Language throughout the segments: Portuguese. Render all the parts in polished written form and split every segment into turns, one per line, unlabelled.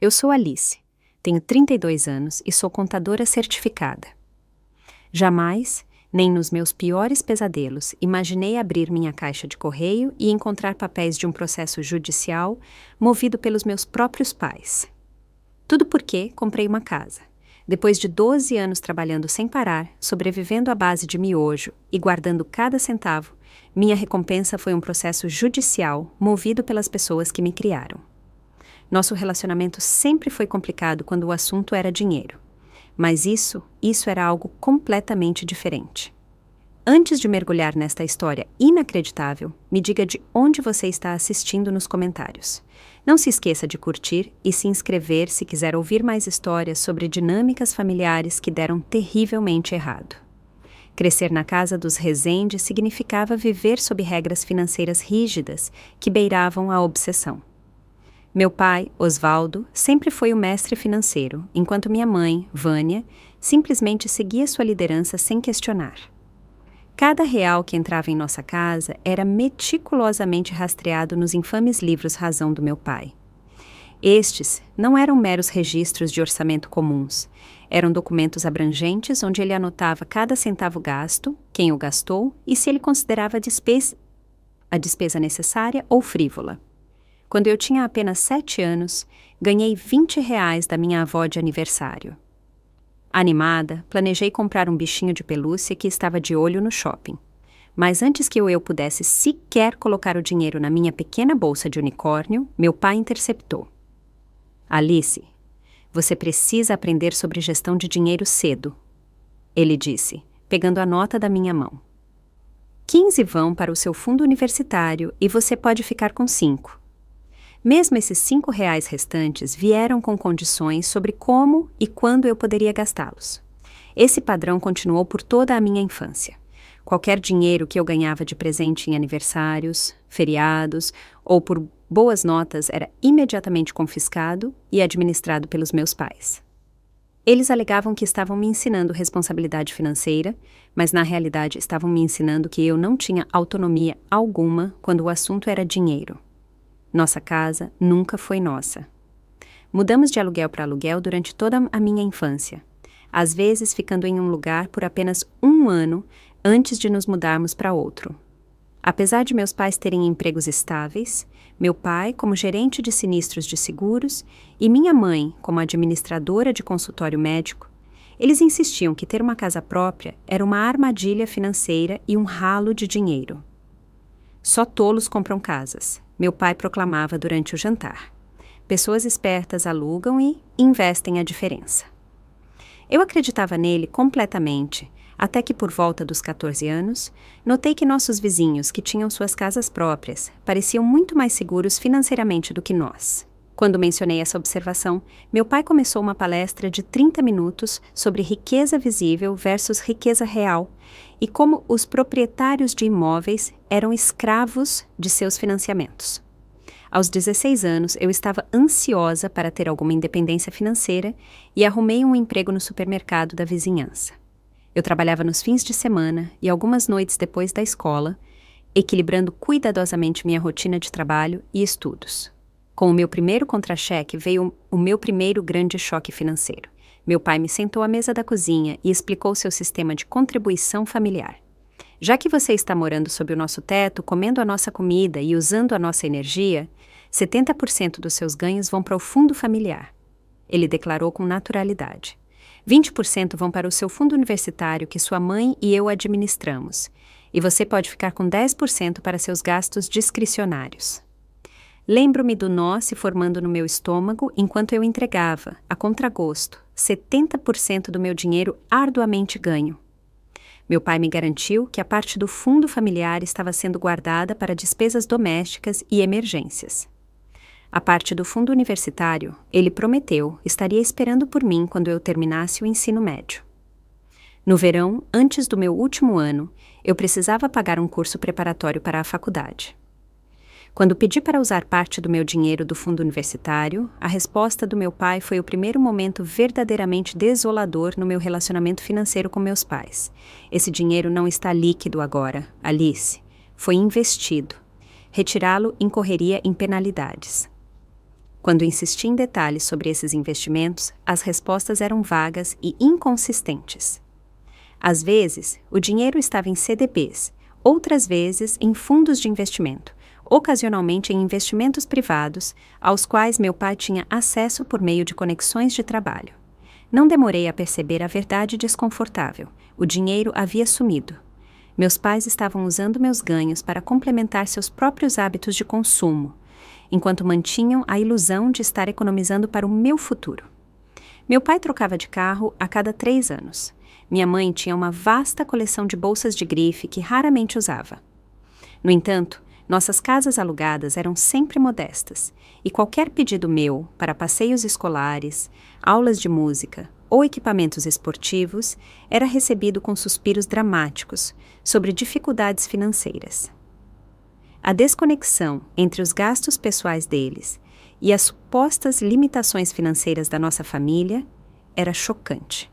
Eu sou Alice, tenho 32 anos e sou contadora certificada. Jamais, nem nos meus piores pesadelos, imaginei abrir minha caixa de correio e encontrar papéis de um processo judicial movido pelos meus próprios pais. Tudo porque comprei uma casa. Depois de 12 anos trabalhando sem parar, sobrevivendo à base de miojo e guardando cada centavo, minha recompensa foi um processo judicial movido pelas pessoas que me criaram. Nosso relacionamento sempre foi complicado quando o assunto era dinheiro. Mas isso era algo completamente diferente. Antes de mergulhar nesta história inacreditável, me diga de onde você está assistindo nos comentários. Não se esqueça de curtir e se inscrever se quiser ouvir mais histórias sobre dinâmicas familiares que deram terrivelmente errado. Crescer na casa dos Rezende significava viver sob regras financeiras rígidas que beiravam a obsessão. Meu pai, Osvaldo, sempre foi o mestre financeiro, enquanto minha mãe, Vânia, simplesmente seguia sua liderança sem questionar. Cada real que entrava em nossa casa era meticulosamente rastreado nos infames livros Razão do meu pai. Estes não eram meros registros de orçamento comuns, eram documentos abrangentes onde ele anotava cada centavo gasto, quem o gastou e se ele considerava a despesa necessária ou frívola. Quando eu tinha apenas 7 anos, ganhei R$ 20 da minha avó de aniversário. Animada, planejei comprar um bichinho de pelúcia que estava de olho no shopping. Mas antes que eu pudesse sequer colocar o dinheiro na minha pequena bolsa de unicórnio, meu pai interceptou. Alice, você precisa aprender sobre gestão de dinheiro cedo, ele disse, pegando a nota da minha mão. 15 vão para o seu fundo universitário e você pode ficar com 5. Mesmo esses R$ 5 restantes vieram com condições sobre como e quando eu poderia gastá-los. Esse padrão continuou por toda a minha infância. Qualquer dinheiro que eu ganhava de presente em aniversários, feriados ou por boas notas era imediatamente confiscado e administrado pelos meus pais. Eles alegavam que estavam me ensinando responsabilidade financeira, mas na realidade estavam me ensinando que eu não tinha autonomia alguma quando o assunto era dinheiro. Nossa casa nunca foi nossa. Mudamos de aluguel para aluguel durante toda a minha infância, às vezes ficando em um lugar por apenas 1 ano antes de nos mudarmos para outro. Apesar de meus pais terem empregos estáveis, meu pai como gerente de sinistros de seguros e minha mãe como administradora de consultório médico, eles insistiam que ter uma casa própria era uma armadilha financeira e um ralo de dinheiro. Só tolos compram casas, meu pai proclamava durante o jantar. Pessoas espertas alugam e investem a diferença. Eu acreditava nele completamente, até que por volta dos 14 anos, notei que nossos vizinhos que tinham suas casas próprias pareciam muito mais seguros financeiramente do que nós. Quando mencionei essa observação, meu pai começou uma palestra de 30 minutos sobre riqueza visível versus riqueza real e como os proprietários de imóveis eram escravos de seus financiamentos. Aos 16 anos, eu estava ansiosa para ter alguma independência financeira e arrumei um emprego no supermercado da vizinhança. Eu trabalhava nos fins de semana e algumas noites depois da escola, equilibrando cuidadosamente minha rotina de trabalho e estudos. Com o meu primeiro contra-cheque veio o meu primeiro grande choque financeiro. Meu pai me sentou à mesa da cozinha e explicou seu sistema de contribuição familiar. Já que você está morando sob o nosso teto, comendo a nossa comida e usando a nossa energia, 70% dos seus ganhos vão para o fundo familiar. Ele declarou com naturalidade. 20% vão para o seu fundo universitário que sua mãe e eu administramos. E você pode ficar com 10% para seus gastos discricionários. Lembro-me do nó se formando no meu estômago enquanto eu entregava, a contragosto, 70% do meu dinheiro arduamente ganho. Meu pai me garantiu que a parte do fundo familiar estava sendo guardada para despesas domésticas e emergências. A parte do fundo universitário, ele prometeu, estaria esperando por mim quando eu terminasse o ensino médio. No verão, antes do meu último ano, eu precisava pagar um curso preparatório para a faculdade. Quando pedi para usar parte do meu dinheiro do fundo universitário, a resposta do meu pai foi o primeiro momento verdadeiramente desolador no meu relacionamento financeiro com meus pais. Esse dinheiro não está líquido agora, Alice. Foi investido. Retirá-lo incorreria em penalidades. Quando insisti em detalhes sobre esses investimentos, as respostas eram vagas e inconsistentes. Às vezes, o dinheiro estava em CDBs, outras vezes em fundos de investimento, ocasionalmente em investimentos privados, aos quais meu pai tinha acesso por meio de conexões de trabalho. Não demorei a perceber a verdade desconfortável. O dinheiro havia sumido. Meus pais estavam usando meus ganhos para complementar seus próprios hábitos de consumo, enquanto mantinham a ilusão de estar economizando para o meu futuro. Meu pai trocava de carro a cada 3 anos. Minha mãe tinha uma vasta coleção de bolsas de grife que raramente usava. No entanto, nossas casas alugadas eram sempre modestas, e qualquer pedido meu para passeios escolares, aulas de música ou equipamentos esportivos era recebido com suspiros dramáticos sobre dificuldades financeiras. A desconexão entre os gastos pessoais deles e as supostas limitações financeiras da nossa família era chocante.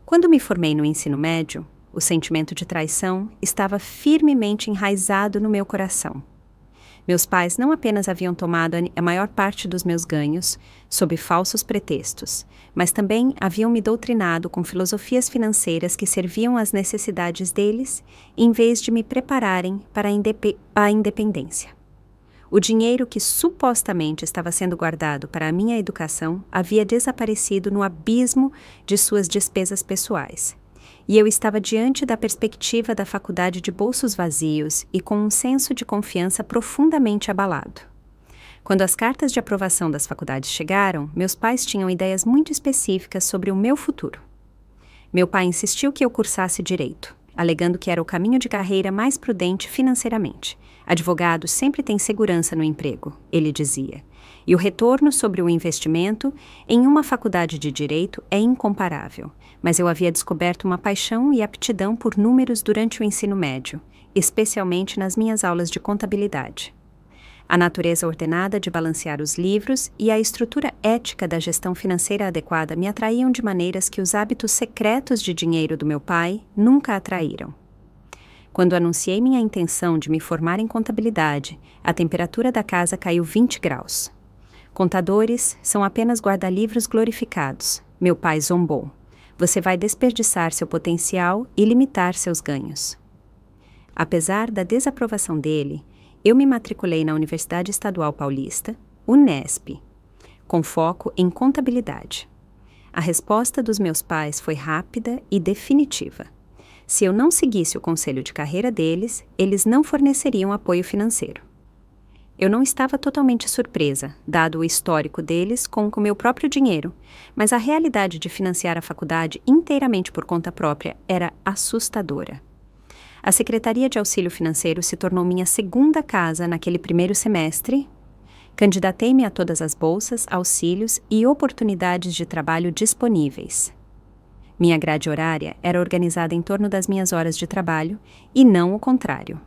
Quando me formei no ensino médio, o sentimento de traição estava enraizado no meu coração. Meus pais não apenas haviam tomado a maior parte dos meus ganhos, sob falsos pretextos, mas também haviam me doutrinado com filosofias financeiras que serviam às necessidades deles, em vez de me prepararem para a independência. O dinheiro que supostamente estava sendo guardado para a minha educação havia desaparecido no abismo de suas despesas pessoais. E eu estava diante da perspectiva da faculdade de bolsos vazios e com um senso de confiança profundamente abalado. Quando as cartas de aprovação das faculdades chegaram, meus pais tinham ideias muito específicas sobre o meu futuro. Meu pai insistiu que eu cursasse direito, alegando que era o caminho de carreira mais prudente financeiramente. Advogado sempre tem segurança no emprego, ele dizia, e o retorno sobre o investimento em uma faculdade de direito é incomparável, mas eu havia descoberto uma paixão e aptidão por números durante o ensino médio, especialmente nas minhas aulas de contabilidade. A natureza ordenada de balancear os livros e a estrutura ética da gestão financeira adequada me atraíam de maneiras que os hábitos secretos de dinheiro do meu pai nunca atraíram. Quando anunciei minha intenção de me formar em contabilidade, a temperatura da casa caiu 20 graus. Contadores são apenas guarda-livros glorificados, meu pai zombou. Você vai desperdiçar seu potencial e limitar seus ganhos. Apesar da desaprovação dele, eu me matriculei na Universidade Estadual Paulista, Unesp, com foco em contabilidade. A resposta dos meus pais foi rápida e definitiva. Se eu não seguisse o conselho de carreira deles, eles não forneceriam apoio financeiro. Eu não estava totalmente surpresa, dado o histórico deles com o meu próprio dinheiro, mas a realidade de financiar a faculdade inteiramente por conta própria era assustadora. A Secretaria de Auxílio Financeiro se tornou minha segunda casa naquele primeiro semestre. Candidatei-me a todas as bolsas, auxílios e oportunidades de trabalho disponíveis. Minha grade horária era organizada em torno das minhas horas de trabalho e não o contrário.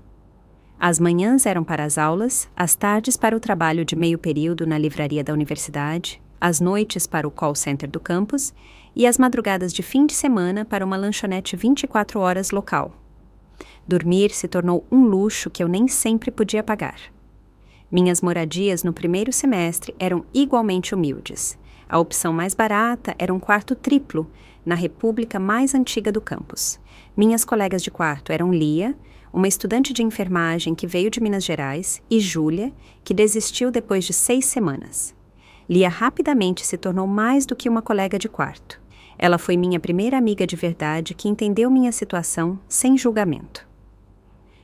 As manhãs eram para as aulas, as tardes para o trabalho de meio período na livraria da universidade, as noites para o call center do campus e as madrugadas de fim de semana para uma lanchonete 24 horas local. Dormir se tornou um luxo que eu nem sempre podia pagar. Minhas moradias no primeiro semestre eram igualmente humildes. A opção mais barata era um quarto triplo, na república mais antiga do campus. Minhas colegas de quarto eram Lia, uma estudante de enfermagem que veio de Minas Gerais, e Júlia, que desistiu depois de 6 semanas. Lia rapidamente se tornou mais do que uma colega de quarto. Ela foi minha primeira amiga de verdade que entendeu minha situação sem julgamento.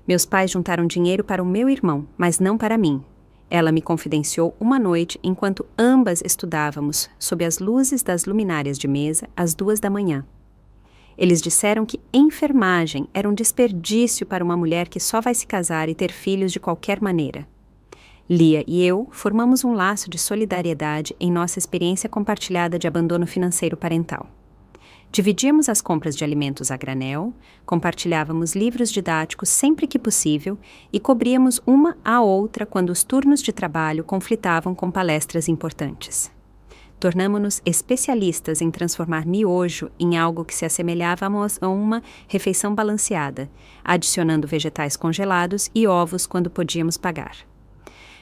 Meus pais juntaram dinheiro para o meu irmão, mas não para mim. Ela me confidenciou uma noite enquanto ambas estudávamos sob as luzes das luminárias de mesa às 2 da manhã. Eles disseram que enfermagem era um desperdício para uma mulher que só vai se casar e ter filhos de qualquer maneira. Lia e eu formamos um laço de solidariedade em nossa experiência compartilhada de abandono financeiro parental. Dividíamos as compras de alimentos a granel, compartilhávamos livros didáticos sempre que possível e cobríamos uma à outra quando os turnos de trabalho conflitavam com palestras importantes. Tornamo-nos especialistas em transformar miojo em algo que se assemelhava a uma refeição balanceada, adicionando vegetais congelados e ovos quando podíamos pagar.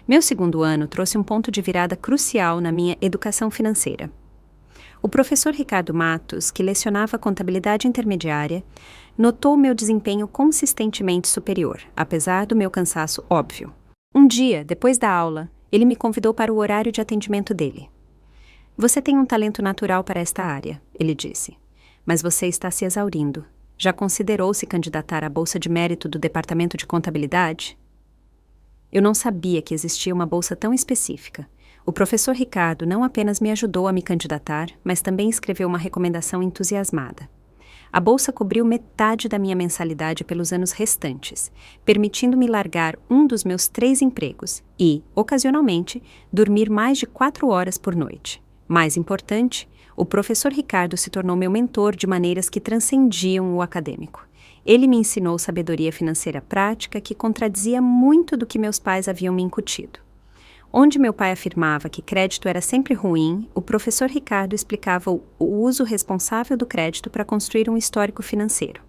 Meu segundo ano trouxe um ponto de virada crucial na minha educação financeira. O professor Ricardo Matos, que lecionava contabilidade intermediária, notou meu desempenho consistentemente superior, apesar do meu cansaço óbvio. Um dia, depois da aula, ele me convidou para o horário de atendimento dele. Você tem um talento natural para esta área, ele disse, mas você está se exaurindo. Já considerou se candidatar à Bolsa de Mérito do Departamento de Contabilidade? Eu não sabia que existia uma bolsa tão específica. O professor Ricardo não apenas me ajudou a me candidatar, mas também escreveu uma recomendação entusiasmada. A bolsa cobriu metade da minha mensalidade pelos anos restantes, permitindo-me largar um dos meus 3 empregos e, ocasionalmente, dormir mais de 4 horas por noite. Mais importante, o professor Ricardo se tornou meu mentor de maneiras que transcendiam o acadêmico. Ele me ensinou sabedoria financeira prática que contradizia muito do que meus pais haviam me incutido. Onde meu pai afirmava que crédito era sempre ruim, o professor Ricardo explicava o uso responsável do crédito para construir um histórico financeiro.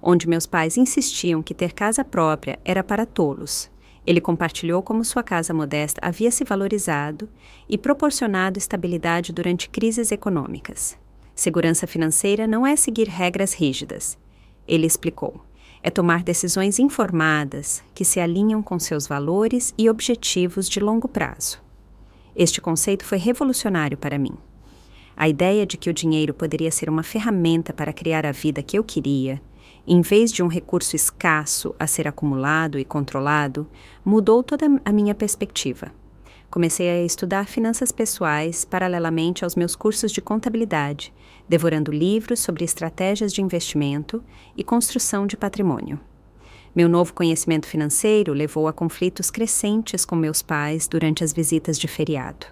Onde meus pais insistiam que ter casa própria era para tolos, ele compartilhou como sua casa modesta havia se valorizado e proporcionado estabilidade durante crises econômicas. Segurança financeira não é seguir regras rígidas. Ele explicou. É tomar decisões informadas que se alinham com seus valores e objetivos de longo prazo. Este conceito foi revolucionário para mim. A ideia de que o dinheiro poderia ser uma ferramenta para criar a vida que eu queria, em vez de um recurso escasso a ser acumulado e controlado, mudou toda a minha perspectiva. Comecei a estudar finanças pessoais paralelamente aos meus cursos de contabilidade, devorando livros sobre estratégias de investimento e construção de patrimônio. Meu novo conhecimento financeiro levou a conflitos crescentes com meus pais durante as visitas de feriado.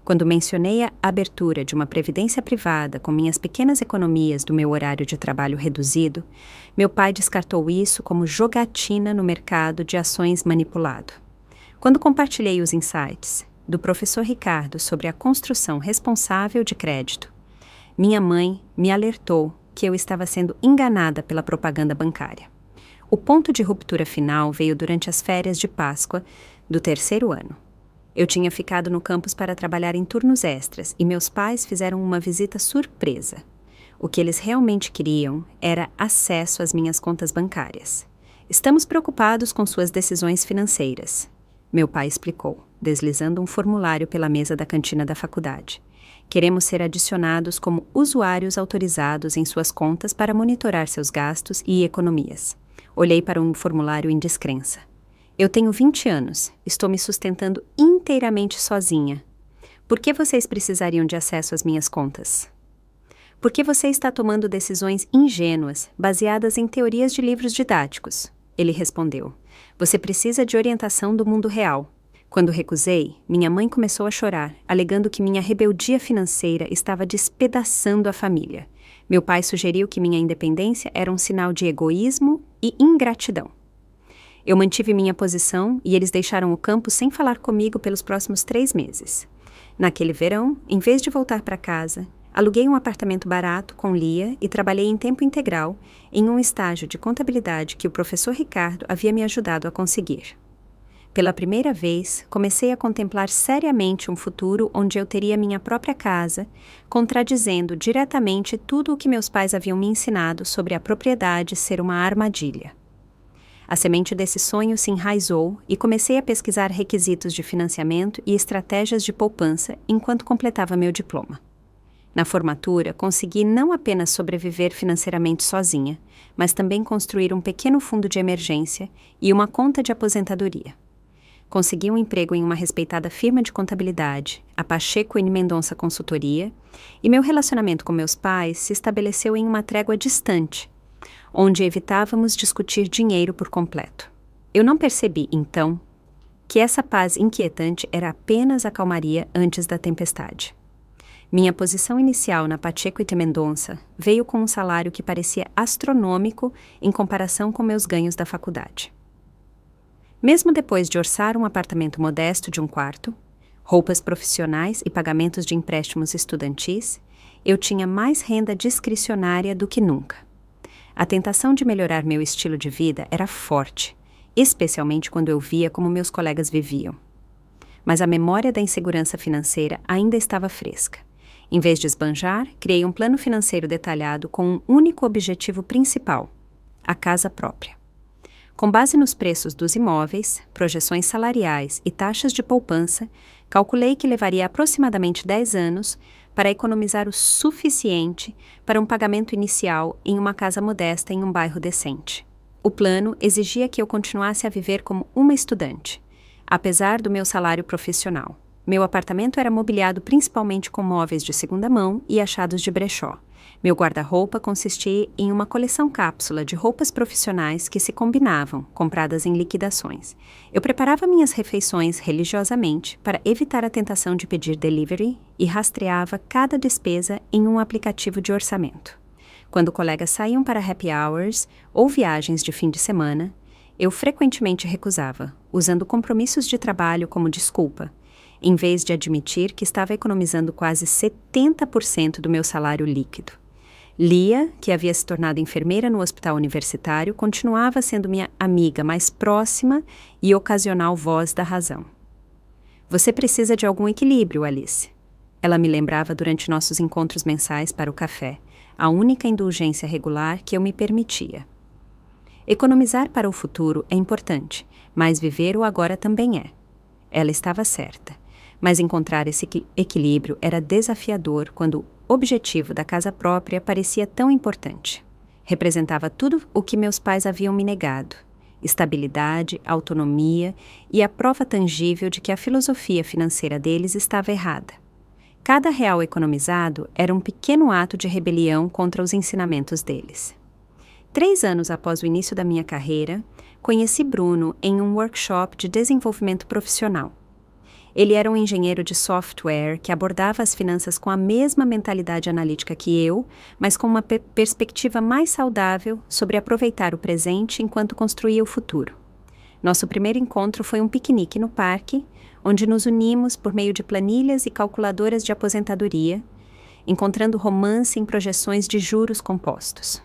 Quando mencionei a abertura de uma previdência privada com minhas pequenas economias do meu horário de trabalho reduzido, meu pai descartou isso como jogatina no mercado de ações manipulado. Quando compartilhei os insights do professor Ricardo sobre a construção responsável de crédito, minha mãe me alertou que eu estava sendo enganada pela propaganda bancária. O ponto de ruptura final veio durante as férias de Páscoa do 3º ano. Eu tinha ficado no campus para trabalhar em turnos extras e meus pais fizeram uma visita surpresa. O que eles realmente queriam era acesso às minhas contas bancárias. Estamos preocupados com suas decisões financeiras, meu pai explicou, deslizando um formulário pela mesa da cantina da faculdade. Queremos ser adicionados como usuários autorizados em suas contas para monitorar seus gastos e economias. Olhei para um formulário em descrença. Eu tenho 20 anos, estou me sustentando inteiramente sozinha. Por que vocês precisariam de acesso às minhas contas? Por que você está tomando decisões ingênuas, baseadas em teorias de livros didáticos? Ele respondeu. Você precisa de orientação do mundo real. Quando recusei, minha mãe começou a chorar, alegando que minha rebeldia financeira estava despedaçando a família. Meu pai sugeriu que minha independência era um sinal de egoísmo e ingratidão. Eu mantive minha posição e eles deixaram o campus sem falar comigo pelos próximos 3 meses. Naquele verão, em vez de voltar para casa, aluguei um apartamento barato com Lia e trabalhei em tempo integral em um estágio de contabilidade que o professor Ricardo havia me ajudado a conseguir. Pela primeira vez, comecei a contemplar seriamente um futuro onde eu teria minha própria casa, contradizendo diretamente tudo o que meus pais haviam me ensinado sobre a propriedade ser uma armadilha. A semente desse sonho se enraizou e comecei a pesquisar requisitos de financiamento e estratégias de poupança enquanto completava meu diploma. Na formatura, consegui não apenas sobreviver financeiramente sozinha, mas também construir um pequeno fundo de emergência e uma conta de aposentadoria. Consegui um emprego em uma respeitada firma de contabilidade, a Pacheco e Mendonça Consultoria, e meu relacionamento com meus pais se estabeleceu em uma trégua distante, onde evitávamos discutir dinheiro por completo. Eu não percebi, então, que essa paz inquietante era apenas a calmaria antes da tempestade. Minha posição inicial na Pacheco e Mendonça veio com um salário que parecia astronômico em comparação com meus ganhos da faculdade. Mesmo depois de orçar um apartamento modesto de 1 quarto, roupas profissionais e pagamentos de empréstimos estudantis, eu tinha mais renda discricionária do que nunca. A tentação de melhorar meu estilo de vida era forte, especialmente quando eu via como meus colegas viviam. Mas a memória da insegurança financeira ainda estava fresca. Em vez de esbanjar, criei um plano financeiro detalhado com um único objetivo principal: a casa própria. Com base nos preços dos imóveis, projeções salariais e taxas de poupança, calculei que levaria aproximadamente 10 anos para economizar o suficiente para um pagamento inicial em uma casa modesta em um bairro decente. O plano exigia que eu continuasse a viver como uma estudante, apesar do meu salário profissional. Meu apartamento era mobiliado principalmente com móveis de segunda mão e achados de brechó. Meu guarda-roupa consistia em uma coleção cápsula de roupas profissionais que se combinavam, compradas em liquidações. Eu preparava minhas refeições religiosamente para evitar a tentação de pedir delivery e rastreava cada despesa em um aplicativo de orçamento. Quando colegas saíam para happy hours ou viagens de fim de semana, eu frequentemente recusava, usando compromissos de trabalho como desculpa, em vez de admitir que estava economizando quase 70% do meu salário líquido. Lia, que havia se tornado enfermeira no hospital universitário, continuava sendo minha amiga mais próxima e ocasional voz da razão. Você precisa de algum equilíbrio, Alice. Ela me lembrava durante nossos encontros mensais para o café, a única indulgência regular que eu me permitia. Economizar para o futuro é importante, mas viver o agora também é. Ela estava certa, mas encontrar esse equilíbrio era desafiador quando o objetivo da casa própria parecia tão importante. Representava tudo o que meus pais haviam me negado: estabilidade, autonomia e a prova tangível de que a filosofia financeira deles estava errada. Cada real economizado era um pequeno ato de rebelião contra os ensinamentos deles. 3 anos após o início da minha carreira, conheci Bruno em um workshop de desenvolvimento profissional. Ele era um engenheiro de software que abordava as finanças com a mesma mentalidade analítica que eu, mas com uma perspectiva mais saudável sobre aproveitar o presente enquanto construía o futuro. Nosso primeiro encontro foi um piquenique no parque, onde nos unimos por meio de planilhas e calculadoras de aposentadoria, encontrando romance em projeções de juros compostos.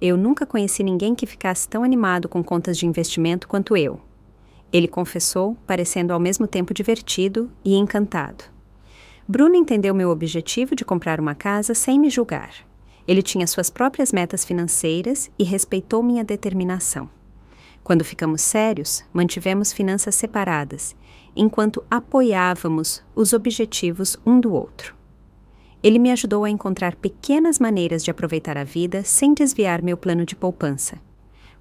Eu nunca conheci ninguém que ficasse tão animado com contas de investimento quanto eu. Ele confessou, parecendo ao mesmo tempo divertido e encantado. Bruno entendeu meu objetivo de comprar uma casa sem me julgar. Ele tinha suas próprias metas financeiras e respeitou minha determinação. Quando ficamos sérios, mantivemos finanças separadas, enquanto apoiávamos os objetivos um do outro. Ele me ajudou a encontrar pequenas maneiras de aproveitar a vida sem desviar meu plano de poupança,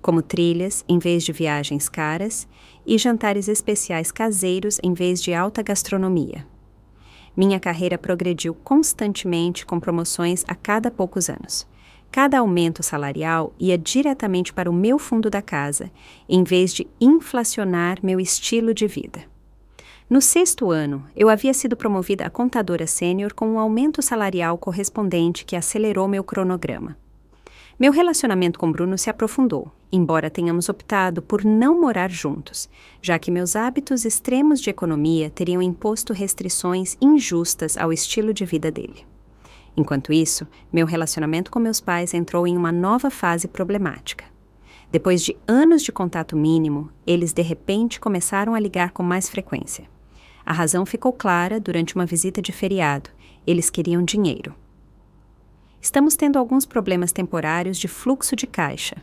como trilhas em vez de viagens caras e jantares especiais caseiros em vez de alta gastronomia. Minha carreira progrediu constantemente com promoções a cada poucos anos. Cada aumento salarial ia diretamente para o meu fundo da casa, em vez de inflacionar meu estilo de vida. No 6º ano, eu havia sido promovida a contadora sênior com um aumento salarial correspondente que acelerou meu cronograma. Meu relacionamento com Bruno se aprofundou, embora tenhamos optado por não morar juntos, já que meus hábitos extremos de economia teriam imposto restrições injustas ao estilo de vida dele. Enquanto isso, meu relacionamento com meus pais entrou em uma nova fase problemática. Depois de anos de contato mínimo, eles de repente começaram a ligar com mais frequência. A razão ficou clara durante uma visita de feriado: eles queriam dinheiro. Estamos tendo alguns problemas temporários de fluxo de caixa.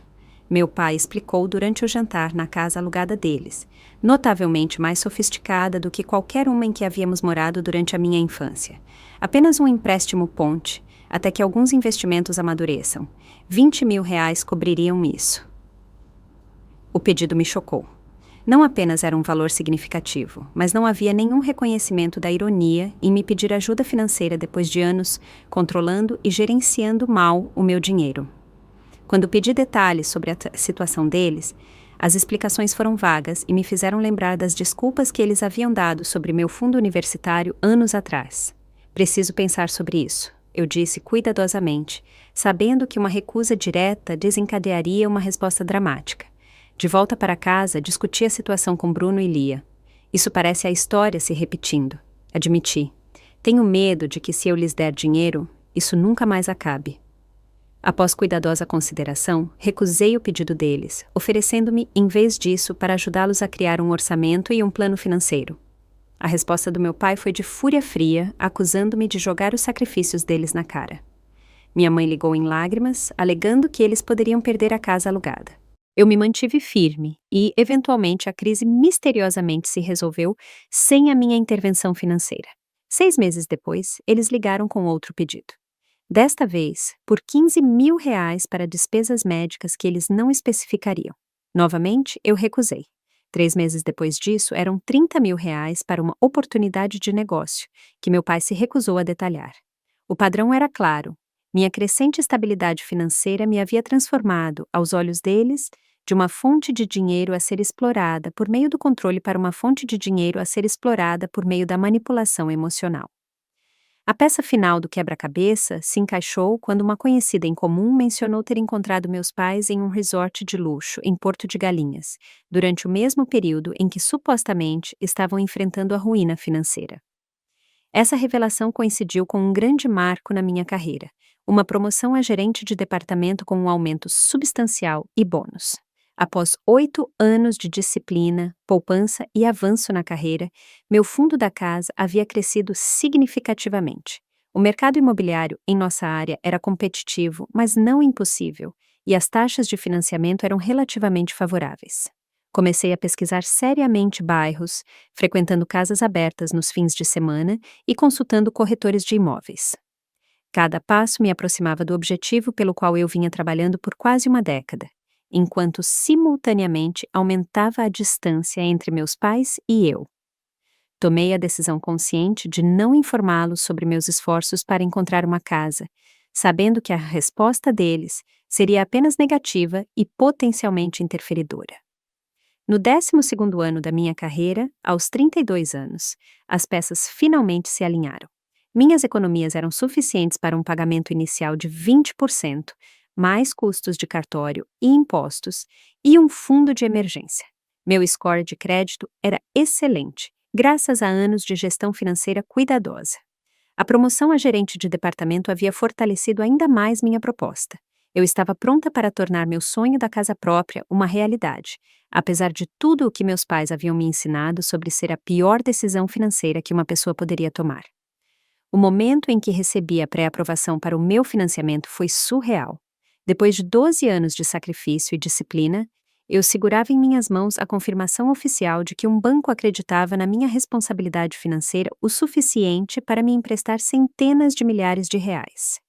Meu pai explicou durante o jantar na casa alugada deles, notavelmente mais sofisticada do que qualquer uma em que havíamos morado durante a minha infância. Apenas um empréstimo ponte, até que alguns investimentos amadureçam. 20 mil reais cobririam isso. O pedido me chocou. Não apenas era um valor significativo, mas não havia nenhum reconhecimento da ironia em me pedir ajuda financeira depois de anos controlando e gerenciando mal o meu dinheiro. Quando pedi detalhes sobre a situação deles, as explicações foram vagas e me fizeram lembrar das desculpas que eles haviam dado sobre meu fundo universitário anos atrás. Preciso pensar sobre isso, eu disse cuidadosamente, sabendo que uma recusa direta desencadearia uma resposta dramática. De volta para casa, discuti a situação com Bruno e Lia. Isso parece a história se repetindo, admiti. Tenho medo de que se eu lhes der dinheiro, isso nunca mais acabe. Após cuidadosa consideração, recusei o pedido deles, oferecendo-me, em vez disso, para ajudá-los a criar um orçamento e um plano financeiro. A resposta do meu pai foi de fúria fria, acusando-me de jogar os sacrifícios deles na cara. Minha mãe ligou em lágrimas, alegando que eles poderiam perder a casa alugada. Eu me mantive firme e, eventualmente, a crise misteriosamente se resolveu sem a minha intervenção financeira. 6 meses depois, eles ligaram com outro pedido. Desta vez, por R$ 15.000 para despesas médicas que eles não especificariam. Novamente, eu recusei. 3 meses depois disso, eram R$ 30.000 para uma oportunidade de negócio, que meu pai se recusou a detalhar. O padrão era claro. Minha crescente estabilidade financeira me havia transformado, aos olhos deles, de uma fonte de dinheiro a ser explorada por meio do controle para uma fonte de dinheiro a ser explorada por meio da manipulação emocional. A peça final do quebra-cabeça se encaixou quando uma conhecida em comum mencionou ter encontrado meus pais em um resort de luxo em Porto de Galinhas, durante o mesmo período em que supostamente estavam enfrentando a ruína financeira. Essa revelação coincidiu com um grande marco na minha carreira, uma promoção a gerente de departamento com um aumento substancial e bônus. Após 8 anos de disciplina, poupança e avanço na carreira, meu fundo da casa havia crescido significativamente. O mercado imobiliário em nossa área era competitivo, mas não impossível, e as taxas de financiamento eram relativamente favoráveis. Comecei a pesquisar seriamente bairros, frequentando casas abertas nos fins de semana e consultando corretores de imóveis. Cada passo me aproximava do objetivo pelo qual eu vinha trabalhando por quase uma década, enquanto simultaneamente aumentava a distância entre meus pais e eu. Tomei a decisão consciente de não informá-los sobre meus esforços para encontrar uma casa, sabendo que a resposta deles seria apenas negativa e potencialmente interferidora. No 12º ano da minha carreira, aos 32 anos, as peças finalmente se alinharam. Minhas economias eram suficientes para um pagamento inicial de 20%, mais custos de cartório e impostos, e um fundo de emergência. Meu score de crédito era excelente, graças a anos de gestão financeira cuidadosa. A promoção a gerente de departamento havia fortalecido ainda mais minha proposta. Eu estava pronta para tornar meu sonho da casa própria uma realidade, apesar de tudo o que meus pais haviam me ensinado sobre ser a pior decisão financeira que uma pessoa poderia tomar. O momento em que recebi a pré-aprovação para o meu financiamento foi surreal. Depois de 12 anos de sacrifício e disciplina, eu segurava em minhas mãos a confirmação oficial de que um banco acreditava na minha responsabilidade financeira o suficiente para me emprestar centenas de milhares de reais.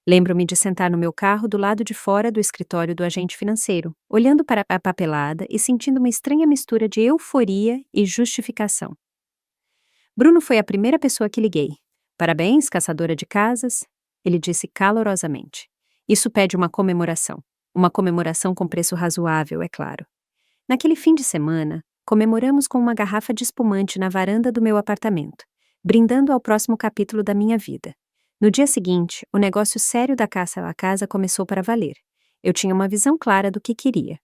Lembro-me de sentar no meu carro do lado de fora do escritório do agente financeiro, olhando para a papelada e sentindo uma estranha mistura de euforia e justificação. Bruno foi a primeira pessoa que liguei. Parabéns, caçadora de casas, ele disse calorosamente. Isso pede uma comemoração. Uma comemoração com preço razoável, é claro. Naquele fim de semana, comemoramos com uma garrafa de espumante na varanda do meu apartamento, brindando ao próximo capítulo da minha vida. No dia seguinte, o negócio sério da caça à casa começou para valer. Eu tinha uma visão clara do que queria.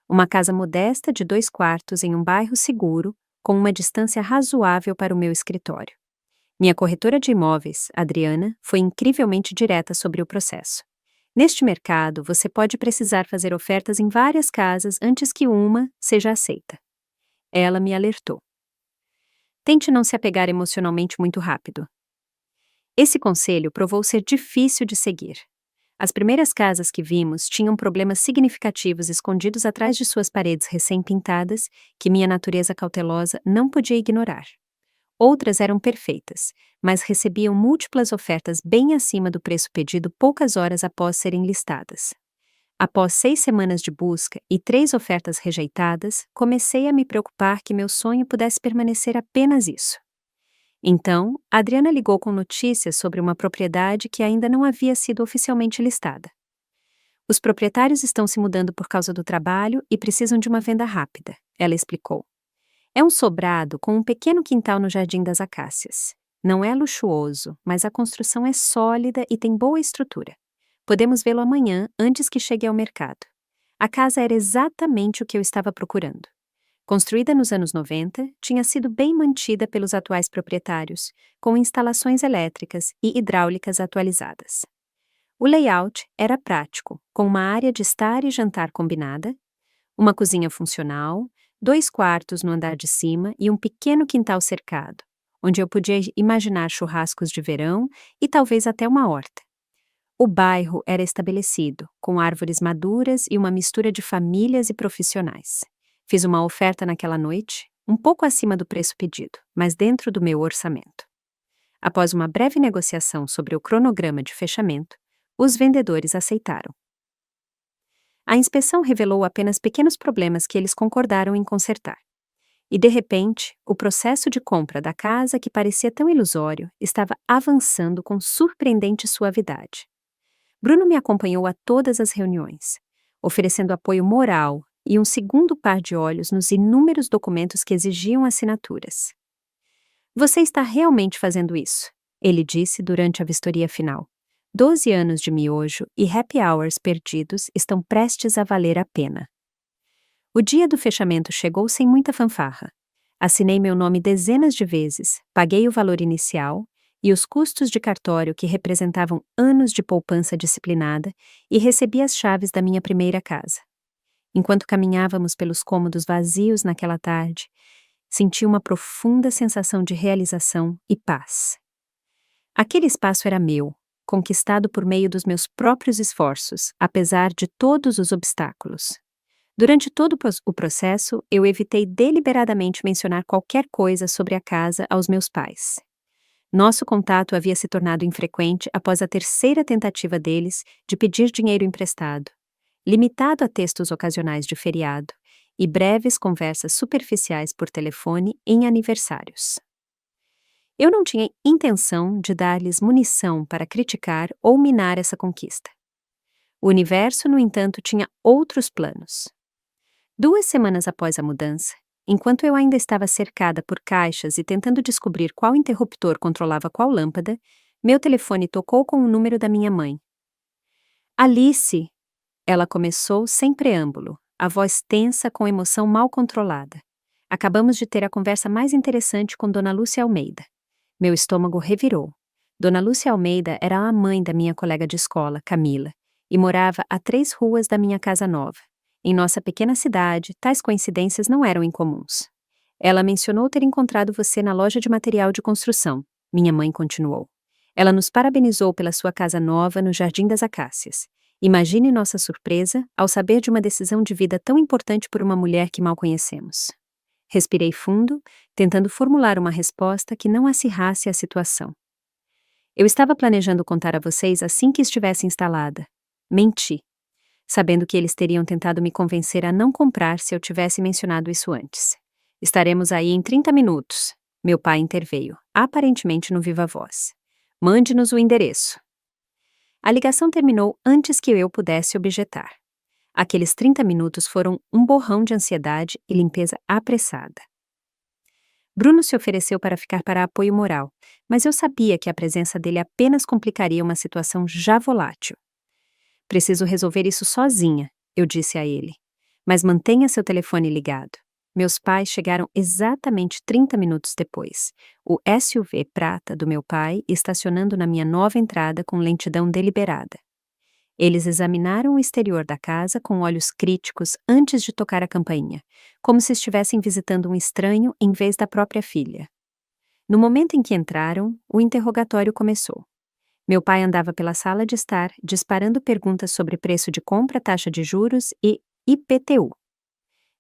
Uma casa modesta de 2 quartos em um bairro seguro, com uma distância razoável para o meu escritório. Minha corretora de imóveis, Adriana, foi incrivelmente direta sobre o processo. Neste mercado, você pode precisar fazer ofertas em várias casas antes que uma seja aceita. Ela me alertou. Tente não se apegar emocionalmente muito rápido. Esse conselho provou ser difícil de seguir. As primeiras casas que vimos tinham problemas significativos escondidos atrás de suas paredes recém-pintadas que minha natureza cautelosa não podia ignorar. Outras eram perfeitas, mas recebiam múltiplas ofertas bem acima do preço pedido poucas horas após serem listadas. Após 6 semanas de busca e 3 ofertas rejeitadas, comecei a me preocupar que meu sonho pudesse permanecer apenas isso. Então, Adriana ligou com notícias sobre uma propriedade que ainda não havia sido oficialmente listada. Os proprietários estão se mudando por causa do trabalho e precisam de uma venda rápida, ela explicou. É um sobrado com um pequeno quintal no Jardim das Acácias. Não é luxuoso, mas a construção é sólida e tem boa estrutura. Podemos vê-lo amanhã, antes que chegue ao mercado. A casa era exatamente o que eu estava procurando. Construída nos anos 90, tinha sido bem mantida pelos atuais proprietários, com instalações elétricas e hidráulicas atualizadas. O layout era prático, com uma área de estar e jantar combinada, uma cozinha funcional, 2 quartos no andar de cima e um pequeno quintal cercado, onde eu podia imaginar churrascos de verão e talvez até uma horta. O bairro era estabelecido, com árvores maduras e uma mistura de famílias e profissionais. Fiz uma oferta naquela noite, um pouco acima do preço pedido, mas dentro do meu orçamento. Após uma breve negociação sobre o cronograma de fechamento, os vendedores aceitaram. A inspeção revelou apenas pequenos problemas que eles concordaram em consertar. E, de repente, o processo de compra da casa, que parecia tão ilusório, estava avançando com surpreendente suavidade. Bruno me acompanhou a todas as reuniões, oferecendo apoio moral e um segundo par de olhos nos inúmeros documentos que exigiam assinaturas. "Você está realmente fazendo isso", ele disse durante a vistoria final. 12 anos de miojo e happy hours perdidos estão prestes a valer a pena. O dia do fechamento chegou sem muita fanfarra. Assinei meu nome dezenas de vezes, paguei o valor inicial e os custos de cartório que representavam anos de poupança disciplinada e recebi as chaves da minha primeira casa. Enquanto caminhávamos pelos cômodos vazios naquela tarde, senti uma profunda sensação de realização e paz. Aquele espaço era meu, conquistado por meio dos meus próprios esforços, apesar de todos os obstáculos. Durante todo o processo, eu evitei deliberadamente mencionar qualquer coisa sobre a casa aos meus pais. Nosso contato havia se tornado infrequente após a terceira tentativa deles de pedir dinheiro emprestado, limitado a textos ocasionais de feriado e breves conversas superficiais por telefone em aniversários. Eu não tinha intenção de dar-lhes munição para criticar ou minar essa conquista. O universo, no entanto, tinha outros planos. 2 semanas após a mudança, enquanto eu ainda estava cercada por caixas e tentando descobrir qual interruptor controlava qual lâmpada, meu telefone tocou com o número da minha mãe. "Alice", ela começou sem preâmbulo, a voz tensa com emoção mal controlada. "Acabamos de ter a conversa mais interessante com Dona Lúcia Almeida." Meu estômago revirou. Dona Lúcia Almeida era a mãe da minha colega de escola, Camila, e morava a 3 ruas da minha casa nova. Em nossa pequena cidade, tais coincidências não eram incomuns. "Ela mencionou ter encontrado você na loja de material de construção", minha mãe continuou. "Ela nos parabenizou pela sua casa nova no Jardim das Acácias. Imagine nossa surpresa ao saber de uma decisão de vida tão importante por uma mulher que mal conhecemos." Respirei fundo, tentando formular uma resposta que não acirrasse a situação. "Eu estava planejando contar a vocês assim que estivesse instalada. Menti, sabendo que eles teriam tentado me convencer a não comprar se eu tivesse mencionado isso antes. Estaremos aí em 30 minutos. Meu pai interveio, aparentemente no viva voz. "Mande-nos o endereço." A ligação terminou antes que eu pudesse objetar. Aqueles 30 minutos foram um borrão de ansiedade e limpeza apressada. Bruno se ofereceu para ficar para apoio moral, mas eu sabia que a presença dele apenas complicaria uma situação já volátil. "Preciso resolver isso sozinha", eu disse a ele. "Mas mantenha seu telefone ligado." Meus pais chegaram exatamente 30 minutos depois, o SUV prata do meu pai estacionando na minha nova entrada com lentidão deliberada. Eles examinaram o exterior da casa com olhos críticos antes de tocar a campainha, como se estivessem visitando um estranho em vez da própria filha. No momento em que entraram, o interrogatório começou. Meu pai andava pela sala de estar, disparando perguntas sobre preço de compra, taxa de juros e IPTU.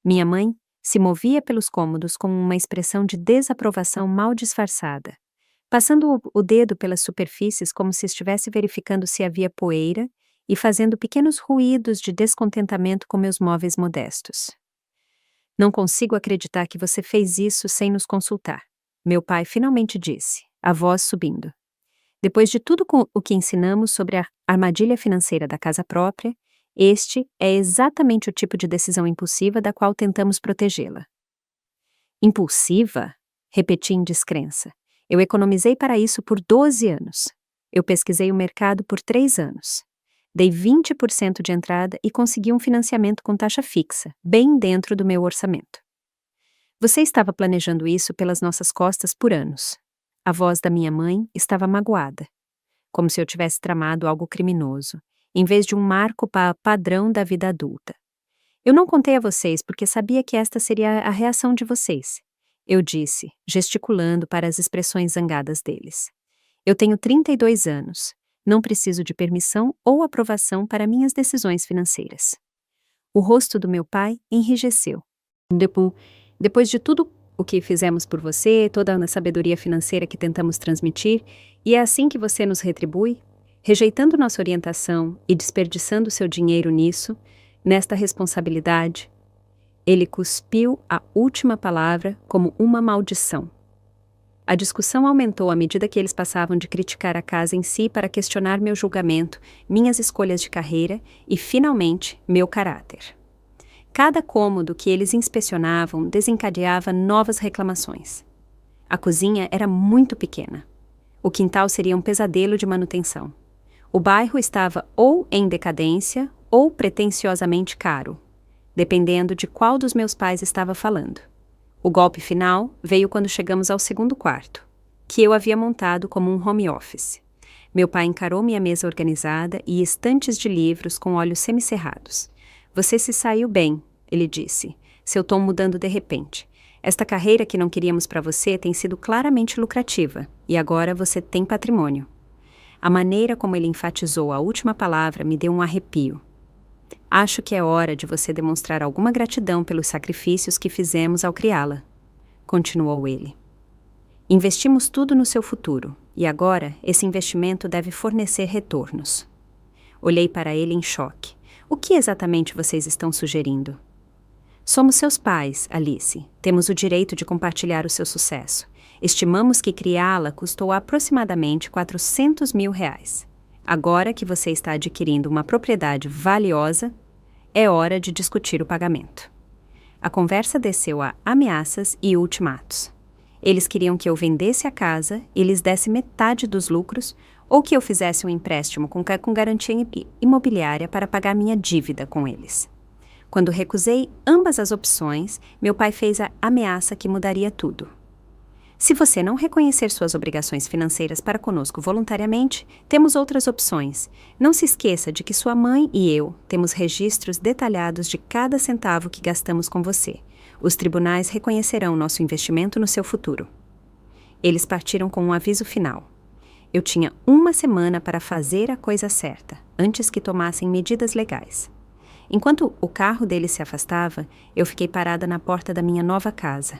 Minha mãe se movia pelos cômodos com uma expressão de desaprovação mal disfarçada, passando o dedo pelas superfícies como se estivesse verificando se havia poeira e fazendo pequenos ruídos de descontentamento com meus móveis modestos. "Não consigo acreditar que você fez isso sem nos consultar", meu pai finalmente disse, a voz subindo. "Depois de tudo o que ensinamos sobre a armadilha financeira da casa própria, este é exatamente o tipo de decisão impulsiva da qual tentamos protegê-la." "Impulsiva?", repeti em descrença. "Eu economizei para isso por 12 anos. Eu pesquisei o mercado por 3 anos. Dei 20% de entrada e consegui um financiamento com taxa fixa, bem dentro do meu orçamento. Você estava planejando isso pelas nossas costas por anos." A voz da minha mãe estava magoada. como se eu tivesse tramado algo criminoso, em vez de um marco padrão da vida adulta. Eu não contei a vocês porque sabia que esta seria a reação de vocês. Eu disse, gesticulando para as expressões zangadas deles. Eu tenho 32 anos. Não preciso de permissão ou aprovação para minhas decisões financeiras. O rosto do meu pai enrijeceu. Depois de tudo o que fizemos por você, toda a sabedoria financeira que tentamos transmitir, e é assim que você nos retribui? Rejeitando nossa orientação e desperdiçando seu dinheiro nisso, nesta responsabilidade? Ele cuspiu a última palavra como uma maldição. A discussão aumentou à medida que eles passavam de criticar a casa em si para questionar meu julgamento, minhas escolhas de carreira e, finalmente, meu caráter. Cada cômodo que eles inspecionavam desencadeava novas reclamações. A cozinha era muito pequena. O quintal seria um pesadelo de manutenção. O bairro estava ou em decadência ou pretensiosamente caro, dependendo de qual dos meus pais estava falando. O golpe final veio quando chegamos ao segundo quarto, que eu havia montado como um home office. Meu pai encarou minha mesa organizada e estantes de livros com olhos semicerrados. Você se saiu bem, ele disse, seu tom mudando de repente. Esta carreira que não queríamos para você tem sido claramente lucrativa, e agora você tem patrimônio. A maneira como ele enfatizou a última palavra me deu um arrepio. Acho que é hora de você demonstrar alguma gratidão pelos sacrifícios que fizemos ao criá-la, continuou ele. Investimos tudo no seu futuro, e agora esse investimento deve fornecer retornos. Olhei para ele em choque. O que exatamente vocês estão sugerindo? Somos seus pais, Alice. Temos o direito de compartilhar o seu sucesso. Estimamos que criá-la custou aproximadamente R$400 mil. Agora que você está adquirindo uma propriedade valiosa, é hora de discutir o pagamento. A conversa desceu a ameaças e ultimatos. Eles queriam que eu vendesse a casa e lhes desse metade dos lucros, ou que eu fizesse um empréstimo com garantia imobiliária para pagar minha dívida com eles. Quando recusei ambas as opções, meu pai fez a ameaça que mudaria tudo. Se você não reconhecer suas obrigações financeiras para conosco voluntariamente, temos outras opções. Não se esqueça de que sua mãe e eu temos registros detalhados de cada centavo que gastamos com você. Os tribunais reconhecerão nosso investimento no seu futuro. Eles partiram com um aviso final. Eu tinha uma semana para fazer a coisa certa, antes que tomassem medidas legais. Enquanto o carro deles se afastava, eu fiquei parada na porta da minha nova casa.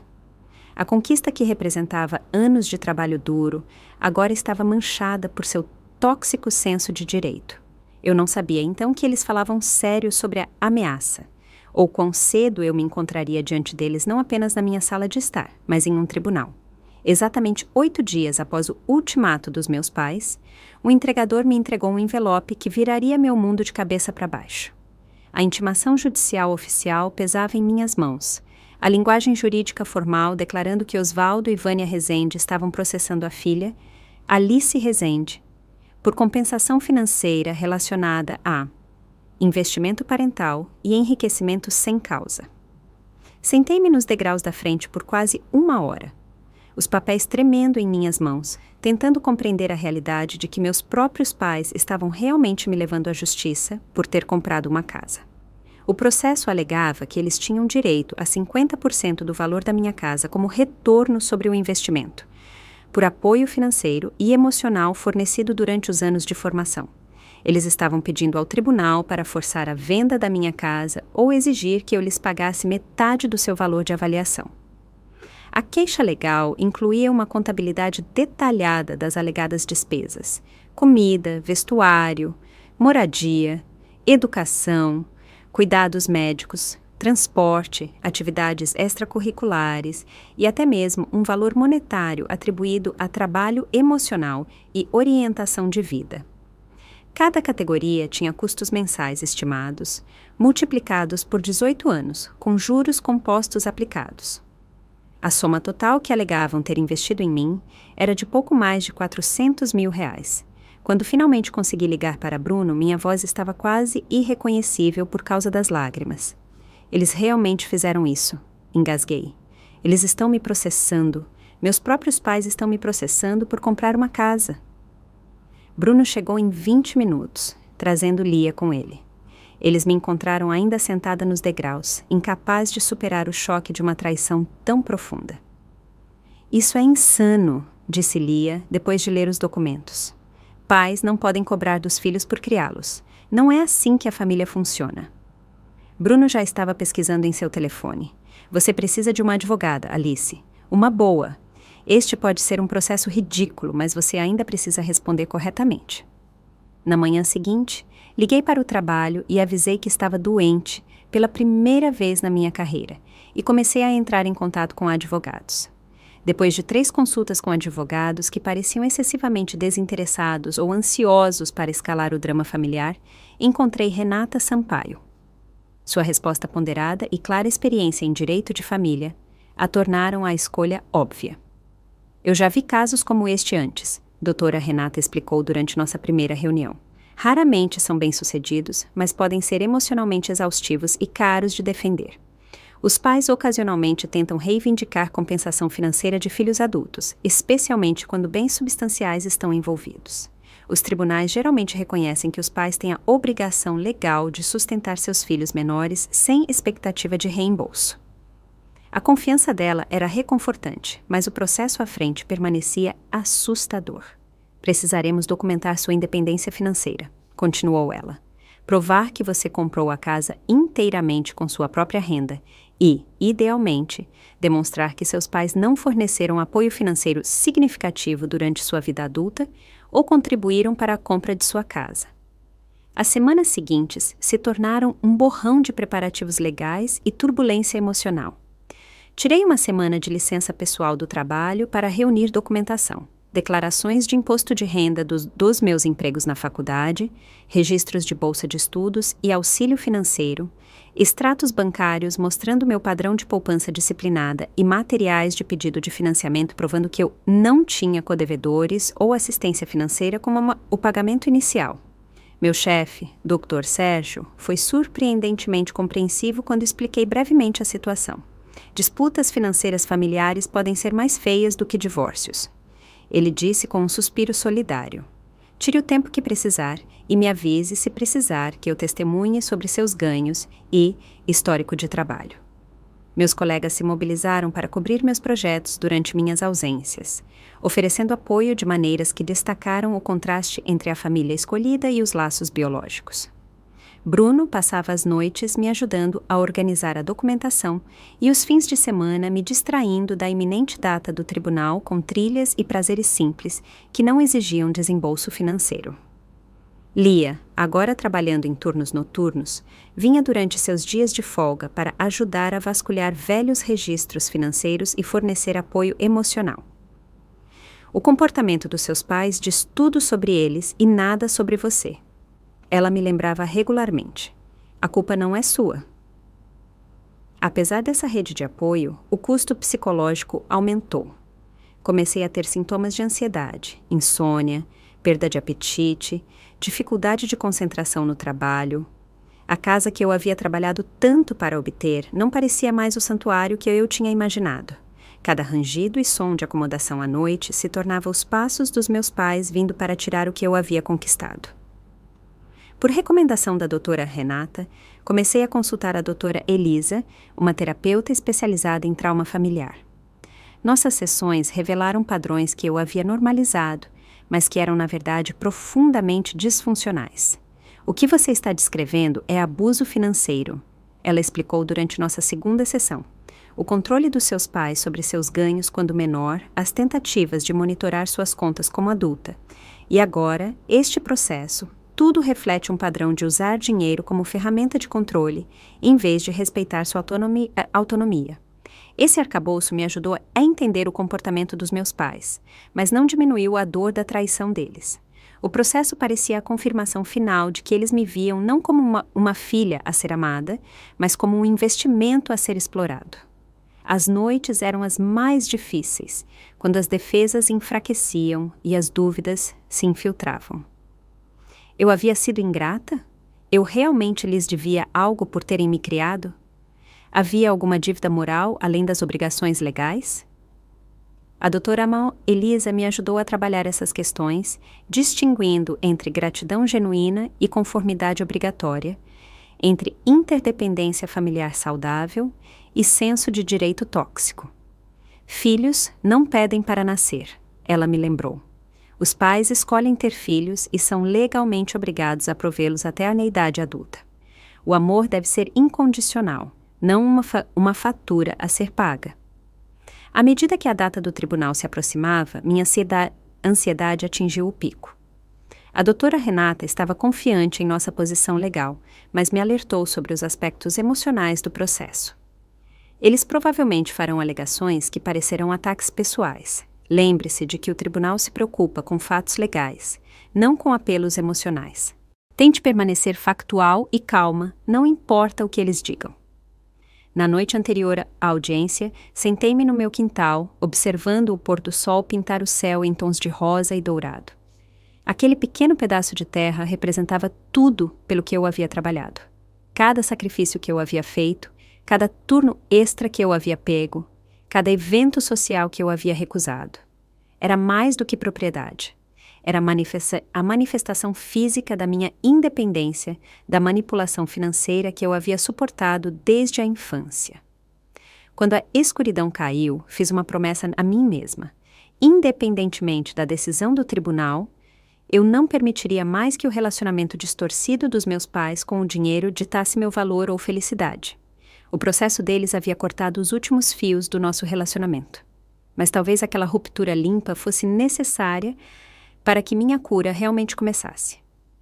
A conquista que representava anos de trabalho duro, agora estava manchada por seu tóxico senso de direito. Eu não sabia então que eles falavam sério sobre a ameaça, ou quão cedo eu me encontraria diante deles não apenas na minha sala de estar, mas em um tribunal. Exatamente 8 dias após o ultimato dos meus pais, o entregador me entregou um envelope que viraria meu mundo de cabeça para baixo. A intimação judicial oficial pesava em minhas mãos, a linguagem jurídica formal declarando que Osvaldo e Vânia Rezende estavam processando a filha, Alice Rezende, por compensação financeira relacionada a investimento parental e enriquecimento sem causa. Sentei-me nos degraus da frente por quase 1 hora, os papéis tremendo em minhas mãos, tentando compreender a realidade de que meus próprios pais estavam realmente me levando à justiça por ter comprado uma casa. O processo alegava que eles tinham direito a 50% do valor da minha casa como retorno sobre o investimento, por apoio financeiro e emocional fornecido durante os anos de formação. Eles estavam pedindo ao tribunal para forçar a venda da minha casa ou exigir que eu lhes pagasse metade do seu valor de avaliação. A queixa legal incluía uma contabilidade detalhada das alegadas despesas: comida, vestuário, moradia, educação, cuidados médicos, transporte, atividades extracurriculares e até mesmo um valor monetário atribuído a trabalho emocional e orientação de vida. Cada categoria tinha custos mensais estimados, multiplicados por 18 anos, com juros compostos aplicados. A soma total que alegavam ter investido em mim era de pouco mais de R$400 mil. Quando finalmente consegui ligar para Bruno, minha voz estava quase irreconhecível por causa das lágrimas. Eles realmente fizeram isso, engasguei. Eles estão me processando. Meus próprios pais estão me processando por comprar uma casa. Bruno chegou em 20 minutos, trazendo Lia com ele. Eles me encontraram ainda sentada nos degraus, incapaz de superar o choque de uma traição tão profunda. Isso é insano, disse Lia, depois de ler os documentos. Pais não podem cobrar dos filhos por criá-los. Não é assim que a família funciona. Bruno já estava pesquisando em seu telefone. Você precisa de uma advogada, Alice. Uma boa. Este pode ser um processo ridículo, mas você ainda precisa responder corretamente. Na manhã seguinte, liguei para o trabalho e avisei que estava doente pela primeira vez na minha carreira e comecei a entrar em contato com advogados. Depois de 3 consultas com advogados que pareciam excessivamente desinteressados ou ansiosos para escalar o drama familiar, encontrei Renata Sampaio. Sua resposta ponderada e clara experiência em direito de família a tornaram a escolha óbvia. Eu já vi casos como este antes, doutora Renata explicou durante nossa primeira reunião. Raramente são bem-sucedidos, mas podem ser emocionalmente exaustivos e caros de defender. Os pais ocasionalmente tentam reivindicar compensação financeira de filhos adultos, especialmente quando bens substanciais estão envolvidos. Os tribunais geralmente reconhecem que os pais têm a obrigação legal de sustentar seus filhos menores sem expectativa de reembolso. A confiança dela era reconfortante, mas o processo à frente permanecia assustador. Precisaremos documentar sua independência financeira, continuou ela. Provar que você comprou a casa inteiramente com sua própria renda e, idealmente, demonstrar que seus pais não forneceram apoio financeiro significativo durante sua vida adulta ou contribuíram para a compra de sua casa. As semanas seguintes se tornaram um borrão de preparativos legais e turbulência emocional. Tirei uma semana de licença pessoal do trabalho para reunir documentação. Declarações de imposto de renda dos meus empregos na faculdade, registros de bolsa de estudos e auxílio financeiro, extratos bancários mostrando meu padrão de poupança disciplinada e materiais de pedido de financiamento provando que eu não tinha codevedores ou assistência financeira como o pagamento inicial. Meu chefe, Dr. Sérgio, foi surpreendentemente compreensivo quando expliquei brevemente a situação. Disputas financeiras familiares podem ser mais feias do que divórcios. Ele disse com um suspiro solidário. Tire o tempo que precisar e me avise se precisar que eu testemunhe sobre seus ganhos e histórico de trabalho. Meus colegas se mobilizaram para cobrir meus projetos durante minhas ausências, oferecendo apoio de maneiras que destacaram o contraste entre a família escolhida e os laços biológicos. Bruno passava as noites me ajudando a organizar a documentação e os fins de semana me distraindo da iminente data do tribunal com trilhas e prazeres simples que não exigiam desembolso financeiro. Lia, agora trabalhando em turnos noturnos, vinha durante seus dias de folga para ajudar a vasculhar velhos registros financeiros e fornecer apoio emocional. O comportamento dos seus pais diz tudo sobre eles e nada sobre você. Ela me lembrava regularmente. A culpa não é sua. Apesar dessa rede de apoio, o custo psicológico aumentou. Comecei a ter sintomas de ansiedade, insônia, perda de apetite, dificuldade de concentração no trabalho. A casa que eu havia trabalhado tanto para obter não parecia mais o santuário que eu tinha imaginado. Cada rangido e som de acomodação à noite se tornava os passos dos meus pais vindo para tirar o que eu havia conquistado. Por recomendação da doutora Renata, comecei a consultar a doutora Elisa, uma terapeuta especializada em trauma familiar. Nossas sessões revelaram padrões que eu havia normalizado, mas que eram, na verdade, profundamente disfuncionais. O que você está descrevendo é abuso financeiro, ela explicou durante nossa segunda sessão. O controle dos seus pais sobre seus ganhos quando menor, as tentativas de monitorar suas contas como adulta. E agora, este processo, tudo reflete um padrão de usar dinheiro como ferramenta de controle, em vez de respeitar sua autonomia. Esse arcabouço me ajudou a entender o comportamento dos meus pais, mas não diminuiu a dor da traição deles. O processo parecia a confirmação final de que eles me viam não como uma filha a ser amada, mas como um investimento a ser explorado. As noites eram as mais difíceis, quando as defesas enfraqueciam e as dúvidas se infiltravam. Eu havia sido ingrata? Eu realmente lhes devia algo por terem me criado? Havia alguma dívida moral além das obrigações legais? A doutora Elisa me ajudou a trabalhar essas questões, distinguindo entre gratidão genuína e conformidade obrigatória, entre interdependência familiar saudável e senso de direito tóxico. Filhos não pedem para nascer, ela me lembrou. Os pais escolhem ter filhos e são legalmente obrigados a provê-los até a idade adulta. O amor deve ser incondicional, não uma fatura a ser paga. À medida que a data do tribunal se aproximava, minha ansiedade atingiu o pico. A doutora Renata estava confiante em nossa posição legal, mas me alertou sobre os aspectos emocionais do processo. Eles provavelmente farão alegações que parecerão ataques pessoais. Lembre-se de que o tribunal se preocupa com fatos legais, não com apelos emocionais. Tente permanecer factual e calma, não importa o que eles digam. Na noite anterior à audiência, sentei-me no meu quintal, observando o pôr do sol pintar o céu em tons de rosa e dourado. Aquele pequeno pedaço de terra representava tudo pelo que eu havia trabalhado. Cada sacrifício que eu havia feito, cada turno extra que eu havia pego, cada evento social que eu havia recusado. Era mais do que propriedade. Era a manifestação física da minha independência, da manipulação financeira que eu havia suportado desde a infância. Quando a escuridão caiu, fiz uma promessa a mim mesma. Independentemente da decisão do tribunal, eu não permitiria mais que o relacionamento distorcido dos meus pais com o dinheiro ditasse meu valor ou felicidade. O processo deles havia cortado os últimos fios do nosso relacionamento. Mas talvez aquela ruptura limpa fosse necessária para que minha cura realmente começasse.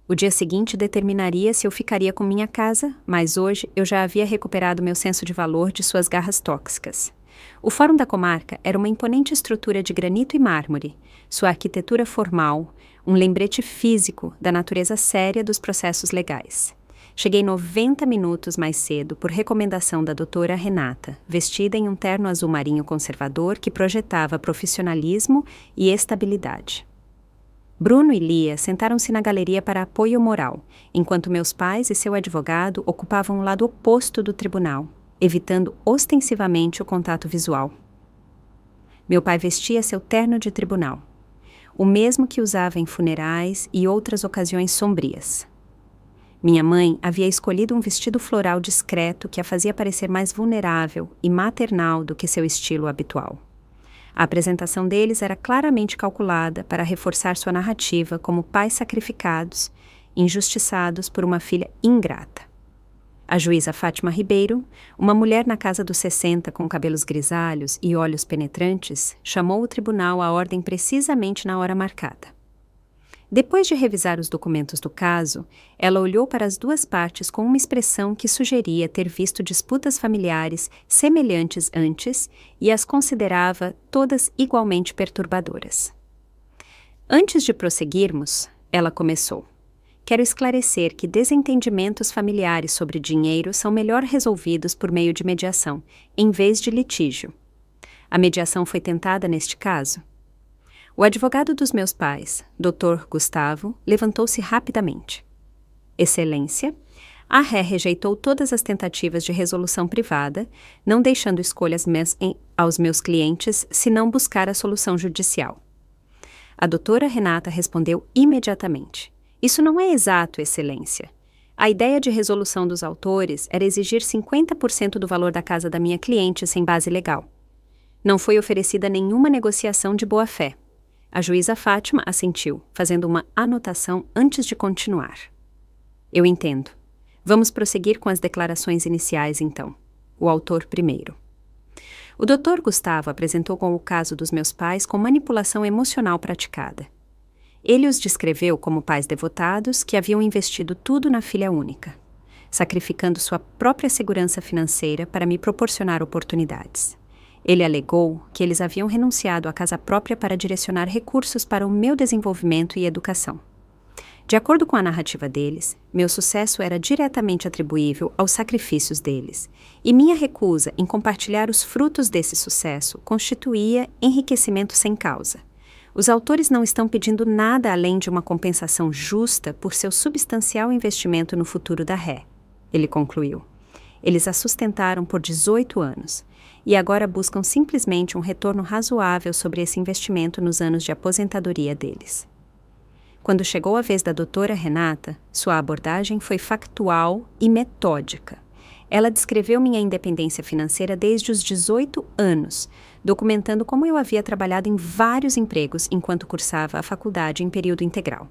O dia seguinte determinaria se eu ficaria com minha casa, mas hoje eu já havia recuperado meu senso de valor de suas garras tóxicas. O Fórum da Comarca era uma imponente estrutura de granito e mármore, sua arquitetura formal, um lembrete físico da natureza séria dos processos legais. Cheguei 90 minutos mais cedo por recomendação da doutora Renata, vestida em um terno azul marinho conservador que projetava profissionalismo e estabilidade. Bruno e Lia sentaram-se na galeria para apoio moral, enquanto meus pais e seu advogado ocupavam o lado oposto do tribunal, evitando ostensivamente o contato visual. Meu pai vestia seu terno de tribunal, o mesmo que usava em funerais e outras ocasiões sombrias. Minha mãe havia escolhido um vestido floral discreto que a fazia parecer mais vulnerável e maternal do que seu estilo habitual. A apresentação deles era claramente calculada para reforçar sua narrativa como pais sacrificados, injustiçados por uma filha ingrata. A juíza Fátima Ribeiro, uma mulher na casa dos 60 com cabelos grisalhos e olhos penetrantes, chamou o tribunal à ordem precisamente na hora marcada. Depois de revisar os documentos do caso, ela olhou para as duas partes com uma expressão que sugeria ter visto disputas familiares semelhantes antes e as considerava todas igualmente perturbadoras. Antes de prosseguirmos, ela começou. Quero esclarecer que desentendimentos familiares sobre dinheiro são melhor resolvidos por meio de mediação, em vez de litígio. A mediação foi tentada neste caso? O advogado dos meus pais, Dr. Gustavo, levantou-se rapidamente. Excelência, a ré rejeitou todas as tentativas de resolução privada, não deixando escolhas aos meus clientes se não buscar a solução judicial. A doutora Renata respondeu imediatamente. Isso não é exato, Excelência. A ideia de resolução dos autores era exigir 50% do valor da casa da minha cliente sem base legal. Não foi oferecida nenhuma negociação de boa-fé. A juíza Fátima assentiu, fazendo uma anotação antes de continuar. Eu entendo. Vamos prosseguir com as declarações iniciais, então. O autor primeiro. O Dr. Gustavo apresentou com o caso dos meus pais com manipulação emocional praticada. Ele os descreveu como pais devotados que haviam investido tudo na filha única, sacrificando sua própria segurança financeira para me proporcionar oportunidades. Ele alegou que eles haviam renunciado à casa própria para direcionar recursos para o meu desenvolvimento e educação. De acordo com a narrativa deles, meu sucesso era diretamente atribuível aos sacrifícios deles, e minha recusa em compartilhar os frutos desse sucesso constituía enriquecimento sem causa. Os autores não estão pedindo nada além de uma compensação justa por seu substancial investimento no futuro da ré, ele concluiu. Eles a sustentaram por 18 anos e agora buscam simplesmente um retorno razoável sobre esse investimento nos anos de aposentadoria deles. Quando chegou a vez da doutora Renata, sua abordagem foi factual e metódica. Ela descreveu minha independência financeira desde os 18 anos, documentando como eu havia trabalhado em vários empregos enquanto cursava a faculdade em período integral.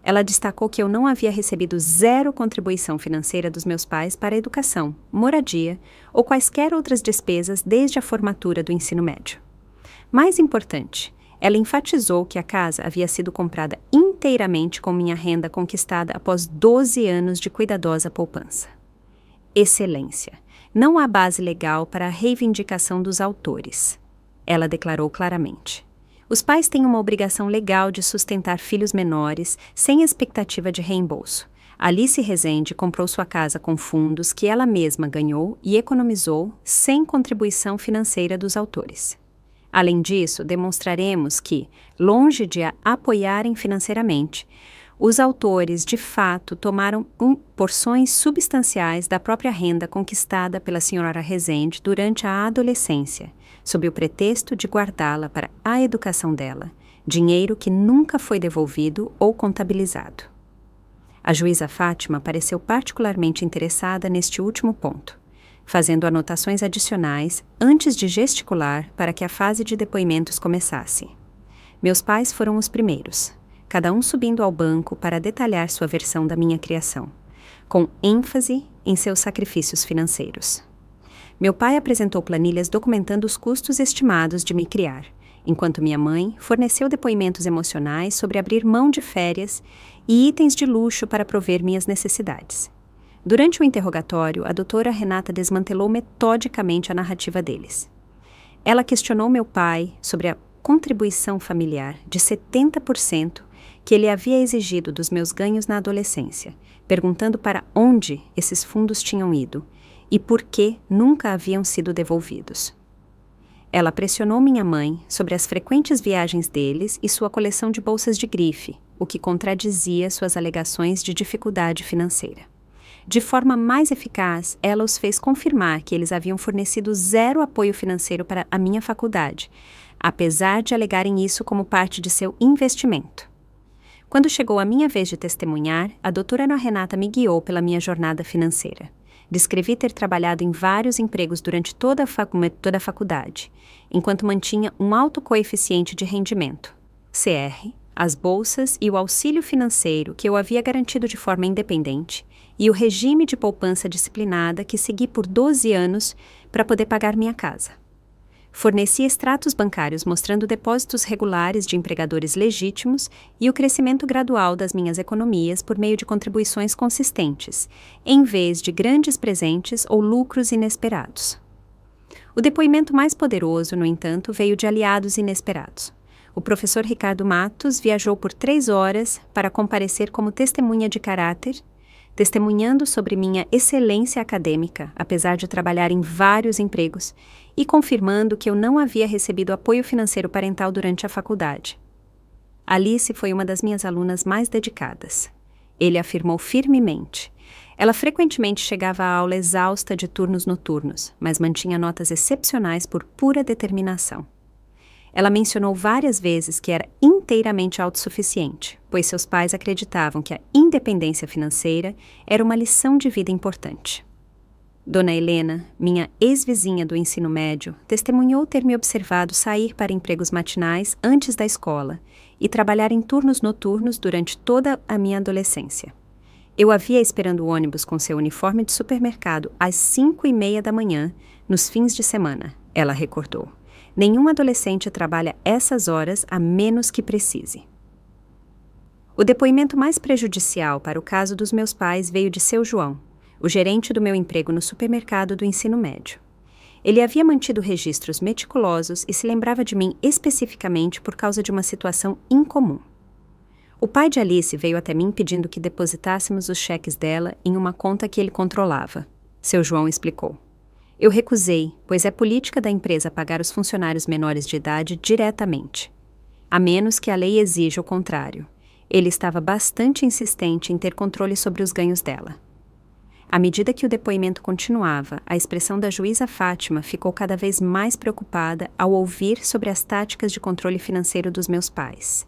Ela destacou que eu não havia recebido zero contribuição financeira dos meus pais para a educação, moradia ou quaisquer outras despesas desde a formatura do ensino médio. Mais importante, ela enfatizou que a casa havia sido comprada inteiramente com minha renda conquistada após 12 anos de cuidadosa poupança. Excelência. Não há base legal para a reivindicação dos autores. Ela declarou claramente. Os pais têm uma obrigação legal de sustentar filhos menores sem expectativa de reembolso. Alice Rezende comprou sua casa com fundos que ela mesma ganhou e economizou sem contribuição financeira dos autores. Além disso, demonstraremos que, longe de a apoiarem financeiramente, os autores, de fato, tomaram porções substanciais da própria renda conquistada pela senhora Rezende durante a adolescência, sob o pretexto de guardá-la para a educação dela, dinheiro que nunca foi devolvido ou contabilizado. A juíza Fátima pareceu particularmente interessada neste último ponto, fazendo anotações adicionais antes de gesticular para que a fase de depoimentos começasse. Meus pais foram os primeiros, cada um subindo ao banco para detalhar sua versão da minha criação, com ênfase em seus sacrifícios financeiros. Meu pai apresentou planilhas documentando os custos estimados de me criar, enquanto minha mãe forneceu depoimentos emocionais sobre abrir mão de férias e itens de luxo para prover minhas necessidades. Durante o interrogatório, a doutora Renata desmantelou metodicamente a narrativa deles. Ela questionou meu pai sobre a contribuição familiar de 70% que ele havia exigido dos meus ganhos na adolescência, perguntando para onde esses fundos tinham ido e por que nunca haviam sido devolvidos. Ela pressionou minha mãe sobre as frequentes viagens deles e sua coleção de bolsas de grife, o que contradizia suas alegações de dificuldade financeira. De forma mais eficaz, ela os fez confirmar que eles haviam fornecido zero apoio financeiro para a minha faculdade, apesar de alegarem isso como parte de seu investimento. Quando chegou a minha vez de testemunhar, a doutora Ana Renata me guiou pela minha jornada financeira. Descrevi ter trabalhado em vários empregos durante toda a faculdade, enquanto mantinha um alto coeficiente de rendimento, CR, as bolsas e o auxílio financeiro que eu havia garantido de forma independente, e o regime de poupança disciplinada que segui por 12 anos para poder pagar minha casa. Forneci extratos bancários mostrando depósitos regulares de empregadores legítimos e o crescimento gradual das minhas economias por meio de contribuições consistentes, em vez de grandes presentes ou lucros inesperados. O depoimento mais poderoso, no entanto, veio de aliados inesperados. O professor Ricardo Matos viajou por 3 horas para comparecer como testemunha de caráter, testemunhando sobre minha excelência acadêmica, apesar de trabalhar em vários empregos, e confirmando que eu não havia recebido apoio financeiro parental durante a faculdade. Alice foi uma das minhas alunas mais dedicadas. Ele afirmou firmemente. Ela frequentemente chegava à aula exausta de turnos noturnos, mas mantinha notas excepcionais por pura determinação. Ela mencionou várias vezes que era inteiramente autossuficiente, pois seus pais acreditavam que a independência financeira era uma lição de vida importante. Dona Helena, minha ex-vizinha do ensino médio, testemunhou ter me observado sair para empregos matinais antes da escola e trabalhar em turnos noturnos durante toda a minha adolescência. Eu a via esperando o ônibus com seu uniforme de supermercado às 5:30 da manhã, nos fins de semana, ela recordou. Nenhum adolescente trabalha essas horas a menos que precise. O depoimento mais prejudicial para o caso dos meus pais veio de seu João, o gerente do meu emprego no supermercado do ensino médio. Ele havia mantido registros meticulosos e se lembrava de mim especificamente por causa de uma situação incomum. O pai de Alice veio até mim pedindo que depositássemos os cheques dela em uma conta que ele controlava. Seu João explicou. Eu recusei, pois é política da empresa pagar os funcionários menores de idade diretamente, a menos que a lei exija o contrário. Ele estava bastante insistente em ter controle sobre os ganhos dela. À medida que o depoimento continuava, a expressão da juíza Fátima ficou cada vez mais preocupada ao ouvir sobre as táticas de controle financeiro dos meus pais.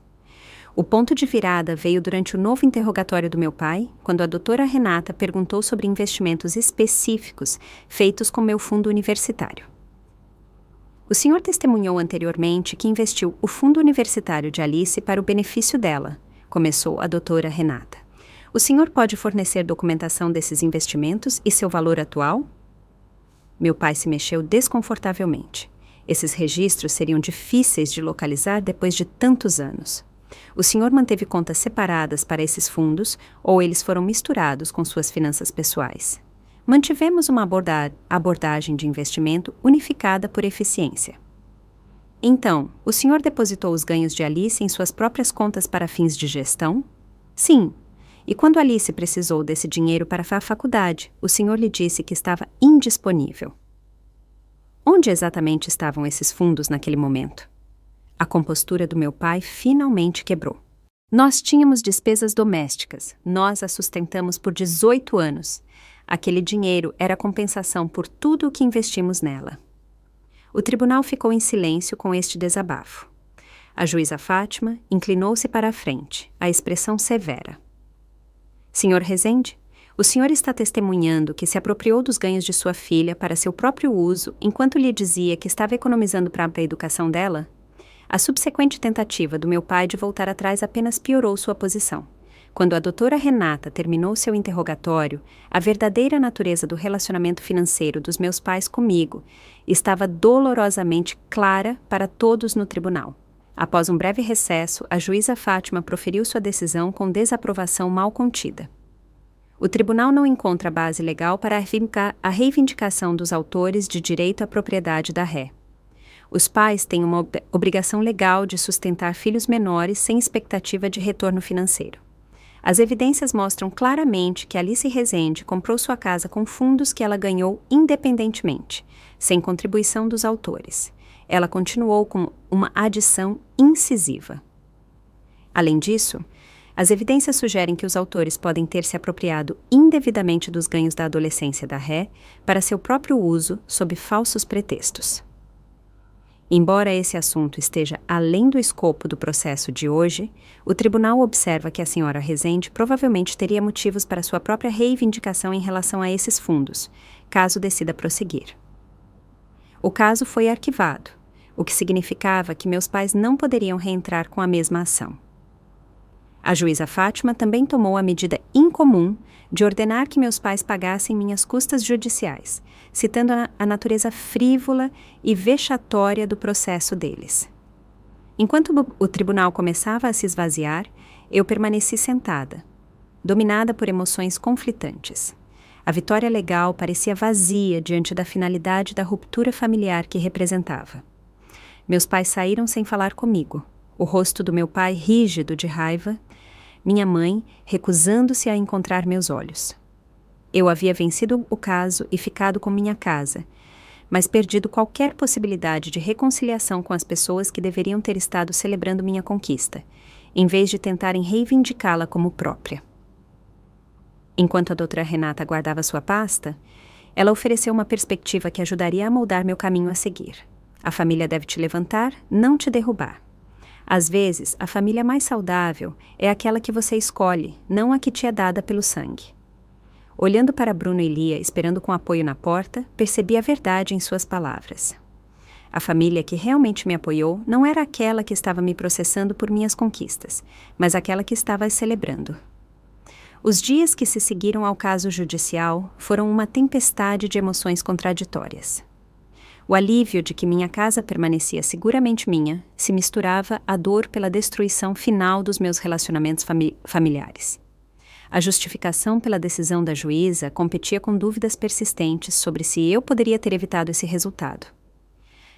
O ponto de virada veio durante o novo interrogatório do meu pai, quando a doutora Renata perguntou sobre investimentos específicos feitos com meu fundo universitário. O senhor testemunhou anteriormente que investiu o fundo universitário de Alice para o benefício dela, começou a doutora Renata. O senhor pode fornecer documentação desses investimentos e seu valor atual? Meu pai se mexeu desconfortavelmente. Esses registros seriam difíceis de localizar depois de tantos anos. O senhor manteve contas separadas para esses fundos ou eles foram misturados com suas finanças pessoais? Mantivemos uma abordagem de investimento unificada por eficiência. Então, o senhor depositou os ganhos de Alice em suas próprias contas para fins de gestão? Sim. E quando Alice precisou desse dinheiro para a faculdade, o senhor lhe disse que estava indisponível. Onde exatamente estavam esses fundos naquele momento? A compostura do meu pai finalmente quebrou. Nós tínhamos despesas domésticas. Nós a sustentamos por 18 anos. Aquele dinheiro era compensação por tudo o que investimos nela. O tribunal ficou em silêncio com este desabafo. A juíza Fátima inclinou-se para a frente, a expressão severa. Senhor Rezende, o senhor está testemunhando que se apropriou dos ganhos de sua filha para seu próprio uso enquanto lhe dizia que estava economizando para a educação dela? A subsequente tentativa do meu pai de voltar atrás apenas piorou sua posição. Quando a doutora Renata terminou seu interrogatório, a verdadeira natureza do relacionamento financeiro dos meus pais comigo estava dolorosamente clara para todos no tribunal. Após um breve recesso, a juíza Fátima proferiu sua decisão com desaprovação mal contida. O tribunal não encontra base legal para a reivindicação dos autores de direito à propriedade da ré. Os pais têm uma obrigação legal de sustentar filhos menores sem expectativa de retorno financeiro. As evidências mostram claramente que Alice Rezende comprou sua casa com fundos que ela ganhou independentemente, sem contribuição dos autores. Ela continuou com uma adição incisiva. Além disso, as evidências sugerem que os autores podem ter se apropriado indevidamente dos ganhos da adolescência da ré para seu próprio uso sob falsos pretextos. Embora esse assunto esteja além do escopo do processo de hoje, o tribunal observa que a senhora Rezende provavelmente teria motivos para sua própria reivindicação em relação a esses fundos, caso decida prosseguir. O caso foi arquivado, o que significava que meus pais não poderiam reentrar com a mesma ação. A juíza Fátima também tomou a medida incomum de ordenar que meus pais pagassem minhas custas judiciais, citando a natureza frívola e vexatória do processo deles. Enquanto o tribunal começava a se esvaziar, eu permaneci sentada, dominada por emoções conflitantes. A vitória legal parecia vazia diante da finalidade da ruptura familiar que representava. Meus pais saíram sem falar comigo, o rosto do meu pai rígido de raiva, minha mãe recusando-se a encontrar meus olhos. Eu havia vencido o caso e ficado com minha casa, mas perdido qualquer possibilidade de reconciliação com as pessoas que deveriam ter estado celebrando minha conquista, em vez de tentarem reivindicá-la como própria. Enquanto a doutora Renata guardava sua pasta, ela ofereceu uma perspectiva que ajudaria a moldar meu caminho a seguir. A família deve te levantar, não te derrubar. Às vezes, a família mais saudável é aquela que você escolhe, não a que te é dada pelo sangue. Olhando para Bruno e Lia, esperando com apoio na porta, percebi a verdade em suas palavras. A família que realmente me apoiou não era aquela que estava me processando por minhas conquistas, mas aquela que estava as celebrando. Os dias que se seguiram ao caso judicial foram uma tempestade de emoções contraditórias. O alívio de que minha casa permanecia seguramente minha se misturava à dor pela destruição final dos meus relacionamentos familiares. A justificação pela decisão da juíza competia com dúvidas persistentes sobre se eu poderia ter evitado esse resultado.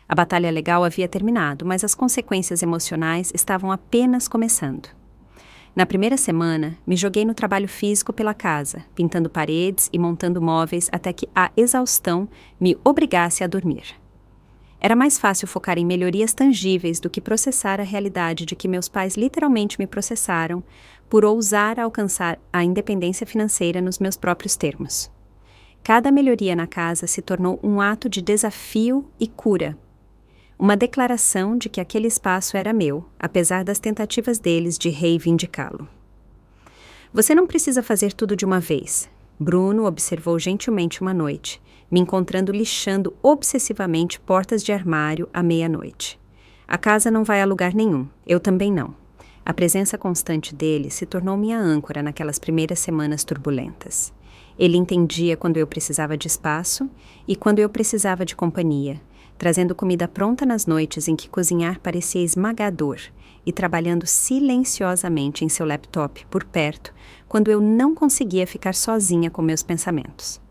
A batalha legal havia terminado, mas as consequências emocionais estavam apenas começando. Na primeira semana, me joguei no trabalho físico pela casa, pintando paredes e montando móveis até que a exaustão me obrigasse a dormir. Era mais fácil focar em melhorias tangíveis do que processar a realidade de que meus pais literalmente me processaram por ousar alcançar a independência financeira nos meus próprios termos. Cada melhoria na casa se tornou um ato de desafio e cura. Uma declaração de que aquele espaço era meu, apesar das tentativas deles de reivindicá-lo. Você não precisa fazer tudo de uma vez. Bruno observou gentilmente uma noite, me encontrando lixando obsessivamente portas de armário à meia-noite. A casa não vai a lugar nenhum, eu também não. A presença constante dele se tornou minha âncora naquelas primeiras semanas turbulentas. Ele entendia quando eu precisava de espaço e quando eu precisava de companhia, trazendo comida pronta nas noites em que cozinhar parecia esmagador e trabalhando silenciosamente em seu laptop por perto quando eu não conseguia ficar sozinha com meus pensamentos.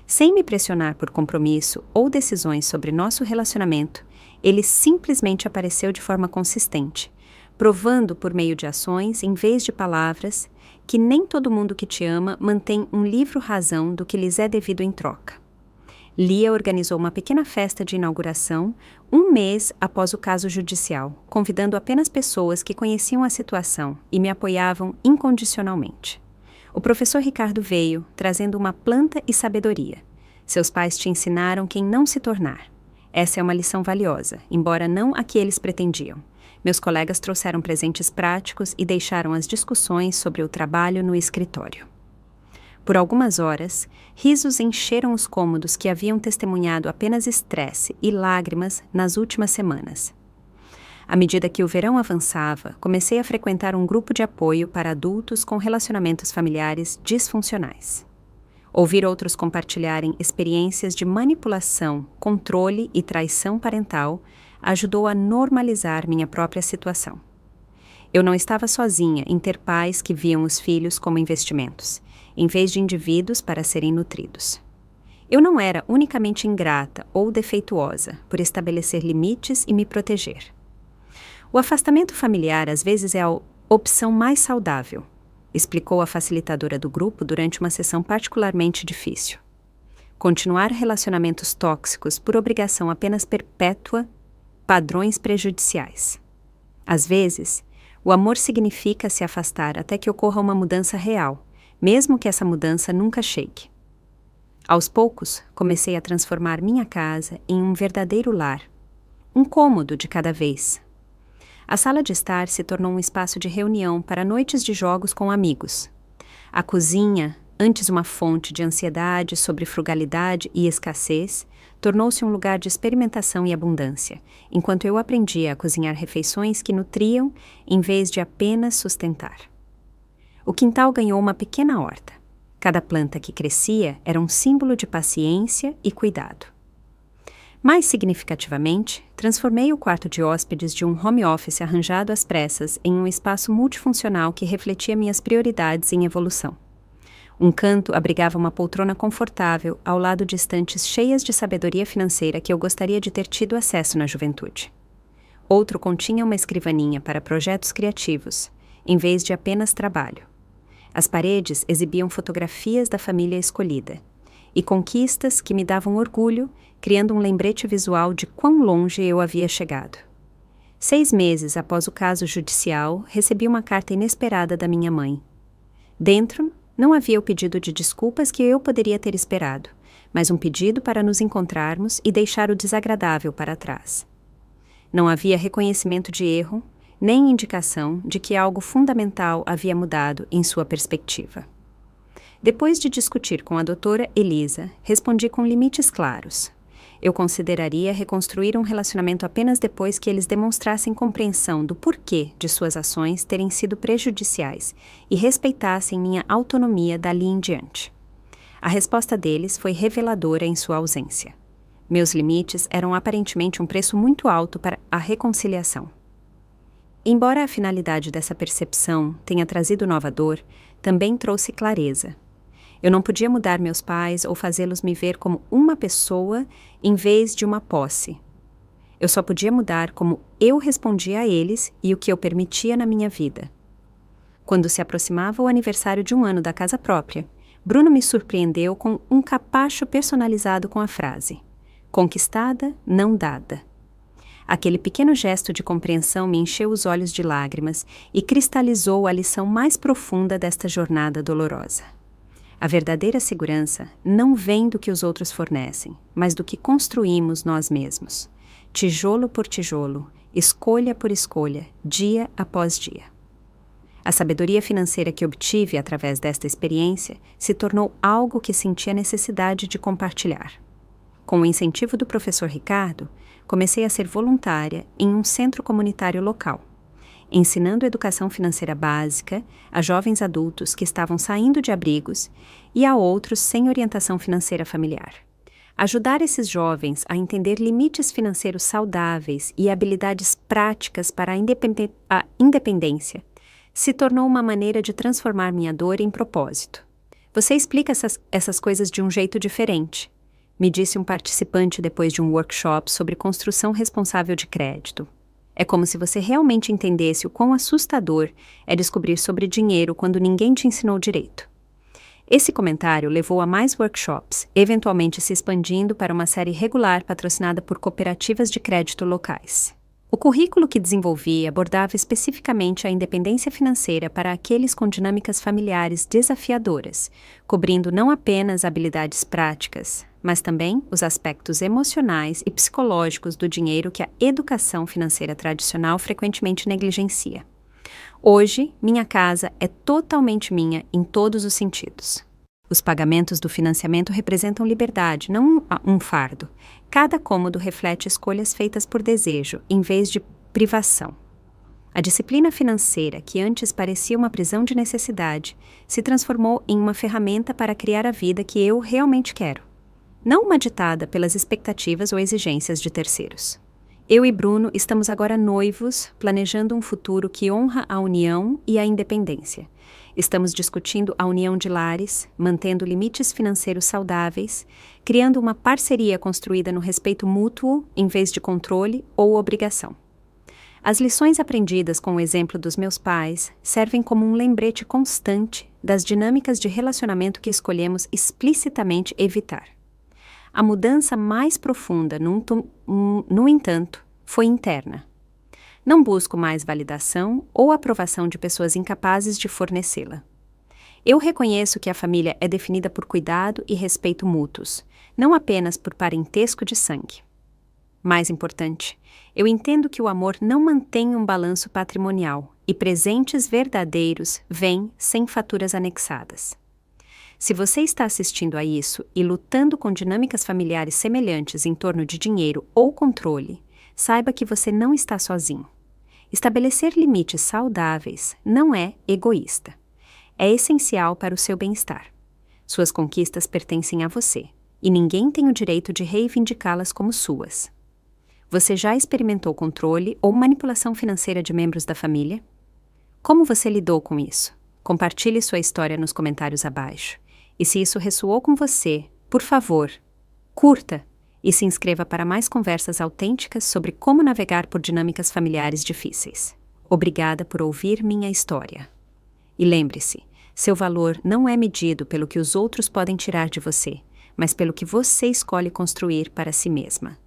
Sem me pressionar por compromisso ou decisões sobre nosso relacionamento, ele simplesmente apareceu de forma consistente, provando por meio de ações em vez de palavras que nem todo mundo que te ama mantém um livro-razão do que lhes é devido em troca. Lia organizou uma pequena festa de inauguração um mês após o caso judicial, convidando apenas pessoas que conheciam a situação e me apoiavam incondicionalmente. O professor Ricardo veio, trazendo uma planta e sabedoria. Seus pais te ensinaram quem não se tornar. Essa é uma lição valiosa, embora não a que eles pretendiam. Meus colegas trouxeram presentes práticos e deixaram as discussões sobre o trabalho no escritório. Por algumas horas, risos encheram os cômodos que haviam testemunhado apenas estresse e lágrimas nas últimas semanas. À medida que o verão avançava, comecei a frequentar um grupo de apoio para adultos com relacionamentos familiares disfuncionais. Ouvir outros compartilharem experiências de manipulação, controle e traição parental ajudou a normalizar minha própria situação. Eu não estava sozinha em ter pais que viam os filhos como investimentos, em vez de indivíduos para serem nutridos. Eu não era unicamente ingrata ou defeituosa por estabelecer limites e me proteger. O afastamento familiar às vezes é a opção mais saudável, explicou a facilitadora do grupo durante uma sessão particularmente difícil. Continuar relacionamentos tóxicos por obrigação apenas perpétua padrões prejudiciais. Às vezes, o amor significa se afastar até que ocorra uma mudança real, mesmo que essa mudança nunca chegue. Aos poucos, comecei a transformar minha casa em um verdadeiro lar, um cômodo de cada vez. A sala de estar se tornou um espaço de reunião para noites de jogos com amigos. A cozinha, antes uma fonte de ansiedade sobre frugalidade e escassez, tornou-se um lugar de experimentação e abundância, enquanto eu aprendia a cozinhar refeições que nutriam em vez de apenas sustentar. O quintal ganhou uma pequena horta. Cada planta que crescia era um símbolo de paciência e cuidado. Mais significativamente, transformei o quarto de hóspedes de um home office arranjado às pressas em um espaço multifuncional que refletia minhas prioridades em evolução. Um canto abrigava uma poltrona confortável ao lado de estantes cheias de sabedoria financeira que eu gostaria de ter tido acesso na juventude. Outro continha uma escrivaninha para projetos criativos, em vez de apenas trabalho. As paredes exibiam fotografias da família escolhida e conquistas que me davam orgulho, criando um lembrete visual de quão longe eu havia chegado. 6 meses após o caso judicial, recebi uma carta inesperada da minha mãe. Dentro, não havia o pedido de desculpas que eu poderia ter esperado, mas um pedido para nos encontrarmos e deixar o desagradável para trás. Não havia reconhecimento de erro, nem indicação de que algo fundamental havia mudado em sua perspectiva. Depois de discutir com a doutora Elisa, respondi com limites claros. Eu consideraria reconstruir um relacionamento apenas depois que eles demonstrassem compreensão do porquê de suas ações terem sido prejudiciais e respeitassem minha autonomia dali em diante. A resposta deles foi reveladora em sua ausência. Meus limites eram aparentemente um preço muito alto para a reconciliação. Embora a finalidade dessa percepção tenha trazido nova dor, também trouxe clareza. Eu não podia mudar meus pais ou fazê-los me ver como uma pessoa em vez de uma posse. Eu só podia mudar como eu respondia a eles e o que eu permitia na minha vida. Quando se aproximava o aniversário de 1 ano da casa própria, Bruno me surpreendeu com um capacho personalizado com a frase: "Conquistada, não dada". Aquele pequeno gesto de compreensão me encheu os olhos de lágrimas e cristalizou a lição mais profunda desta jornada dolorosa. A verdadeira segurança não vem do que os outros fornecem, mas do que construímos nós mesmos. Tijolo por tijolo, escolha por escolha, dia após dia. A sabedoria financeira que obtive através desta experiência se tornou algo que senti a necessidade de compartilhar. Com o incentivo do professor Ricardo, comecei a ser voluntária em um centro comunitário local, ensinando educação financeira básica a jovens adultos que estavam saindo de abrigos e a outros sem orientação financeira familiar. Ajudar esses jovens a entender limites financeiros saudáveis e habilidades práticas para a independência se tornou uma maneira de transformar minha dor em propósito. Você explica essas coisas de um jeito diferente, me disse um participante depois de um workshop sobre construção responsável de crédito. É como se você realmente entendesse o quão assustador é descobrir sobre dinheiro quando ninguém te ensinou direito. Esse comentário levou a mais workshops, eventualmente se expandindo para uma série regular patrocinada por cooperativas de crédito locais. O currículo que desenvolvi abordava especificamente a independência financeira para aqueles com dinâmicas familiares desafiadoras, cobrindo não apenas habilidades práticas, mas também os aspectos emocionais e psicológicos do dinheiro que a educação financeira tradicional frequentemente negligencia. Hoje, minha casa é totalmente minha em todos os sentidos. Os pagamentos do financiamento representam liberdade, não um fardo. Cada cômodo reflete escolhas feitas por desejo, em vez de privação. A disciplina financeira, que antes parecia uma prisão de necessidade, se transformou em uma ferramenta para criar a vida que eu realmente quero. Não uma ditada pelas expectativas ou exigências de terceiros. Eu e Bruno estamos agora noivos, planejando um futuro que honra a união e a independência. Estamos discutindo a união de lares, mantendo limites financeiros saudáveis, criando uma parceria construída no respeito mútuo em vez de controle ou obrigação. As lições aprendidas com o exemplo dos meus pais servem como um lembrete constante das dinâmicas de relacionamento que escolhemos explicitamente evitar. A mudança mais profunda, no entanto, foi interna. Não busco mais validação ou aprovação de pessoas incapazes de fornecê-la. Eu reconheço que a família é definida por cuidado e respeito mútuos, não apenas por parentesco de sangue. Mais importante, eu entendo que o amor não mantém um balanço patrimonial e presentes verdadeiros vêm sem faturas anexadas. Se você está assistindo a isso e lutando com dinâmicas familiares semelhantes em torno de dinheiro ou controle, saiba que você não está sozinho. Estabelecer limites saudáveis não é egoísta. É essencial para o seu bem-estar. Suas conquistas pertencem a você, e ninguém tem o direito de reivindicá-las como suas. Você já experimentou controle ou manipulação financeira de membros da família? Como você lidou com isso? Compartilhe sua história nos comentários abaixo. E se isso ressoou com você, por favor, curta e se inscreva para mais conversas autênticas sobre como navegar por dinâmicas familiares difíceis. Obrigada por ouvir minha história. E lembre-se, seu valor não é medido pelo que os outros podem tirar de você, mas pelo que você escolhe construir para si mesma.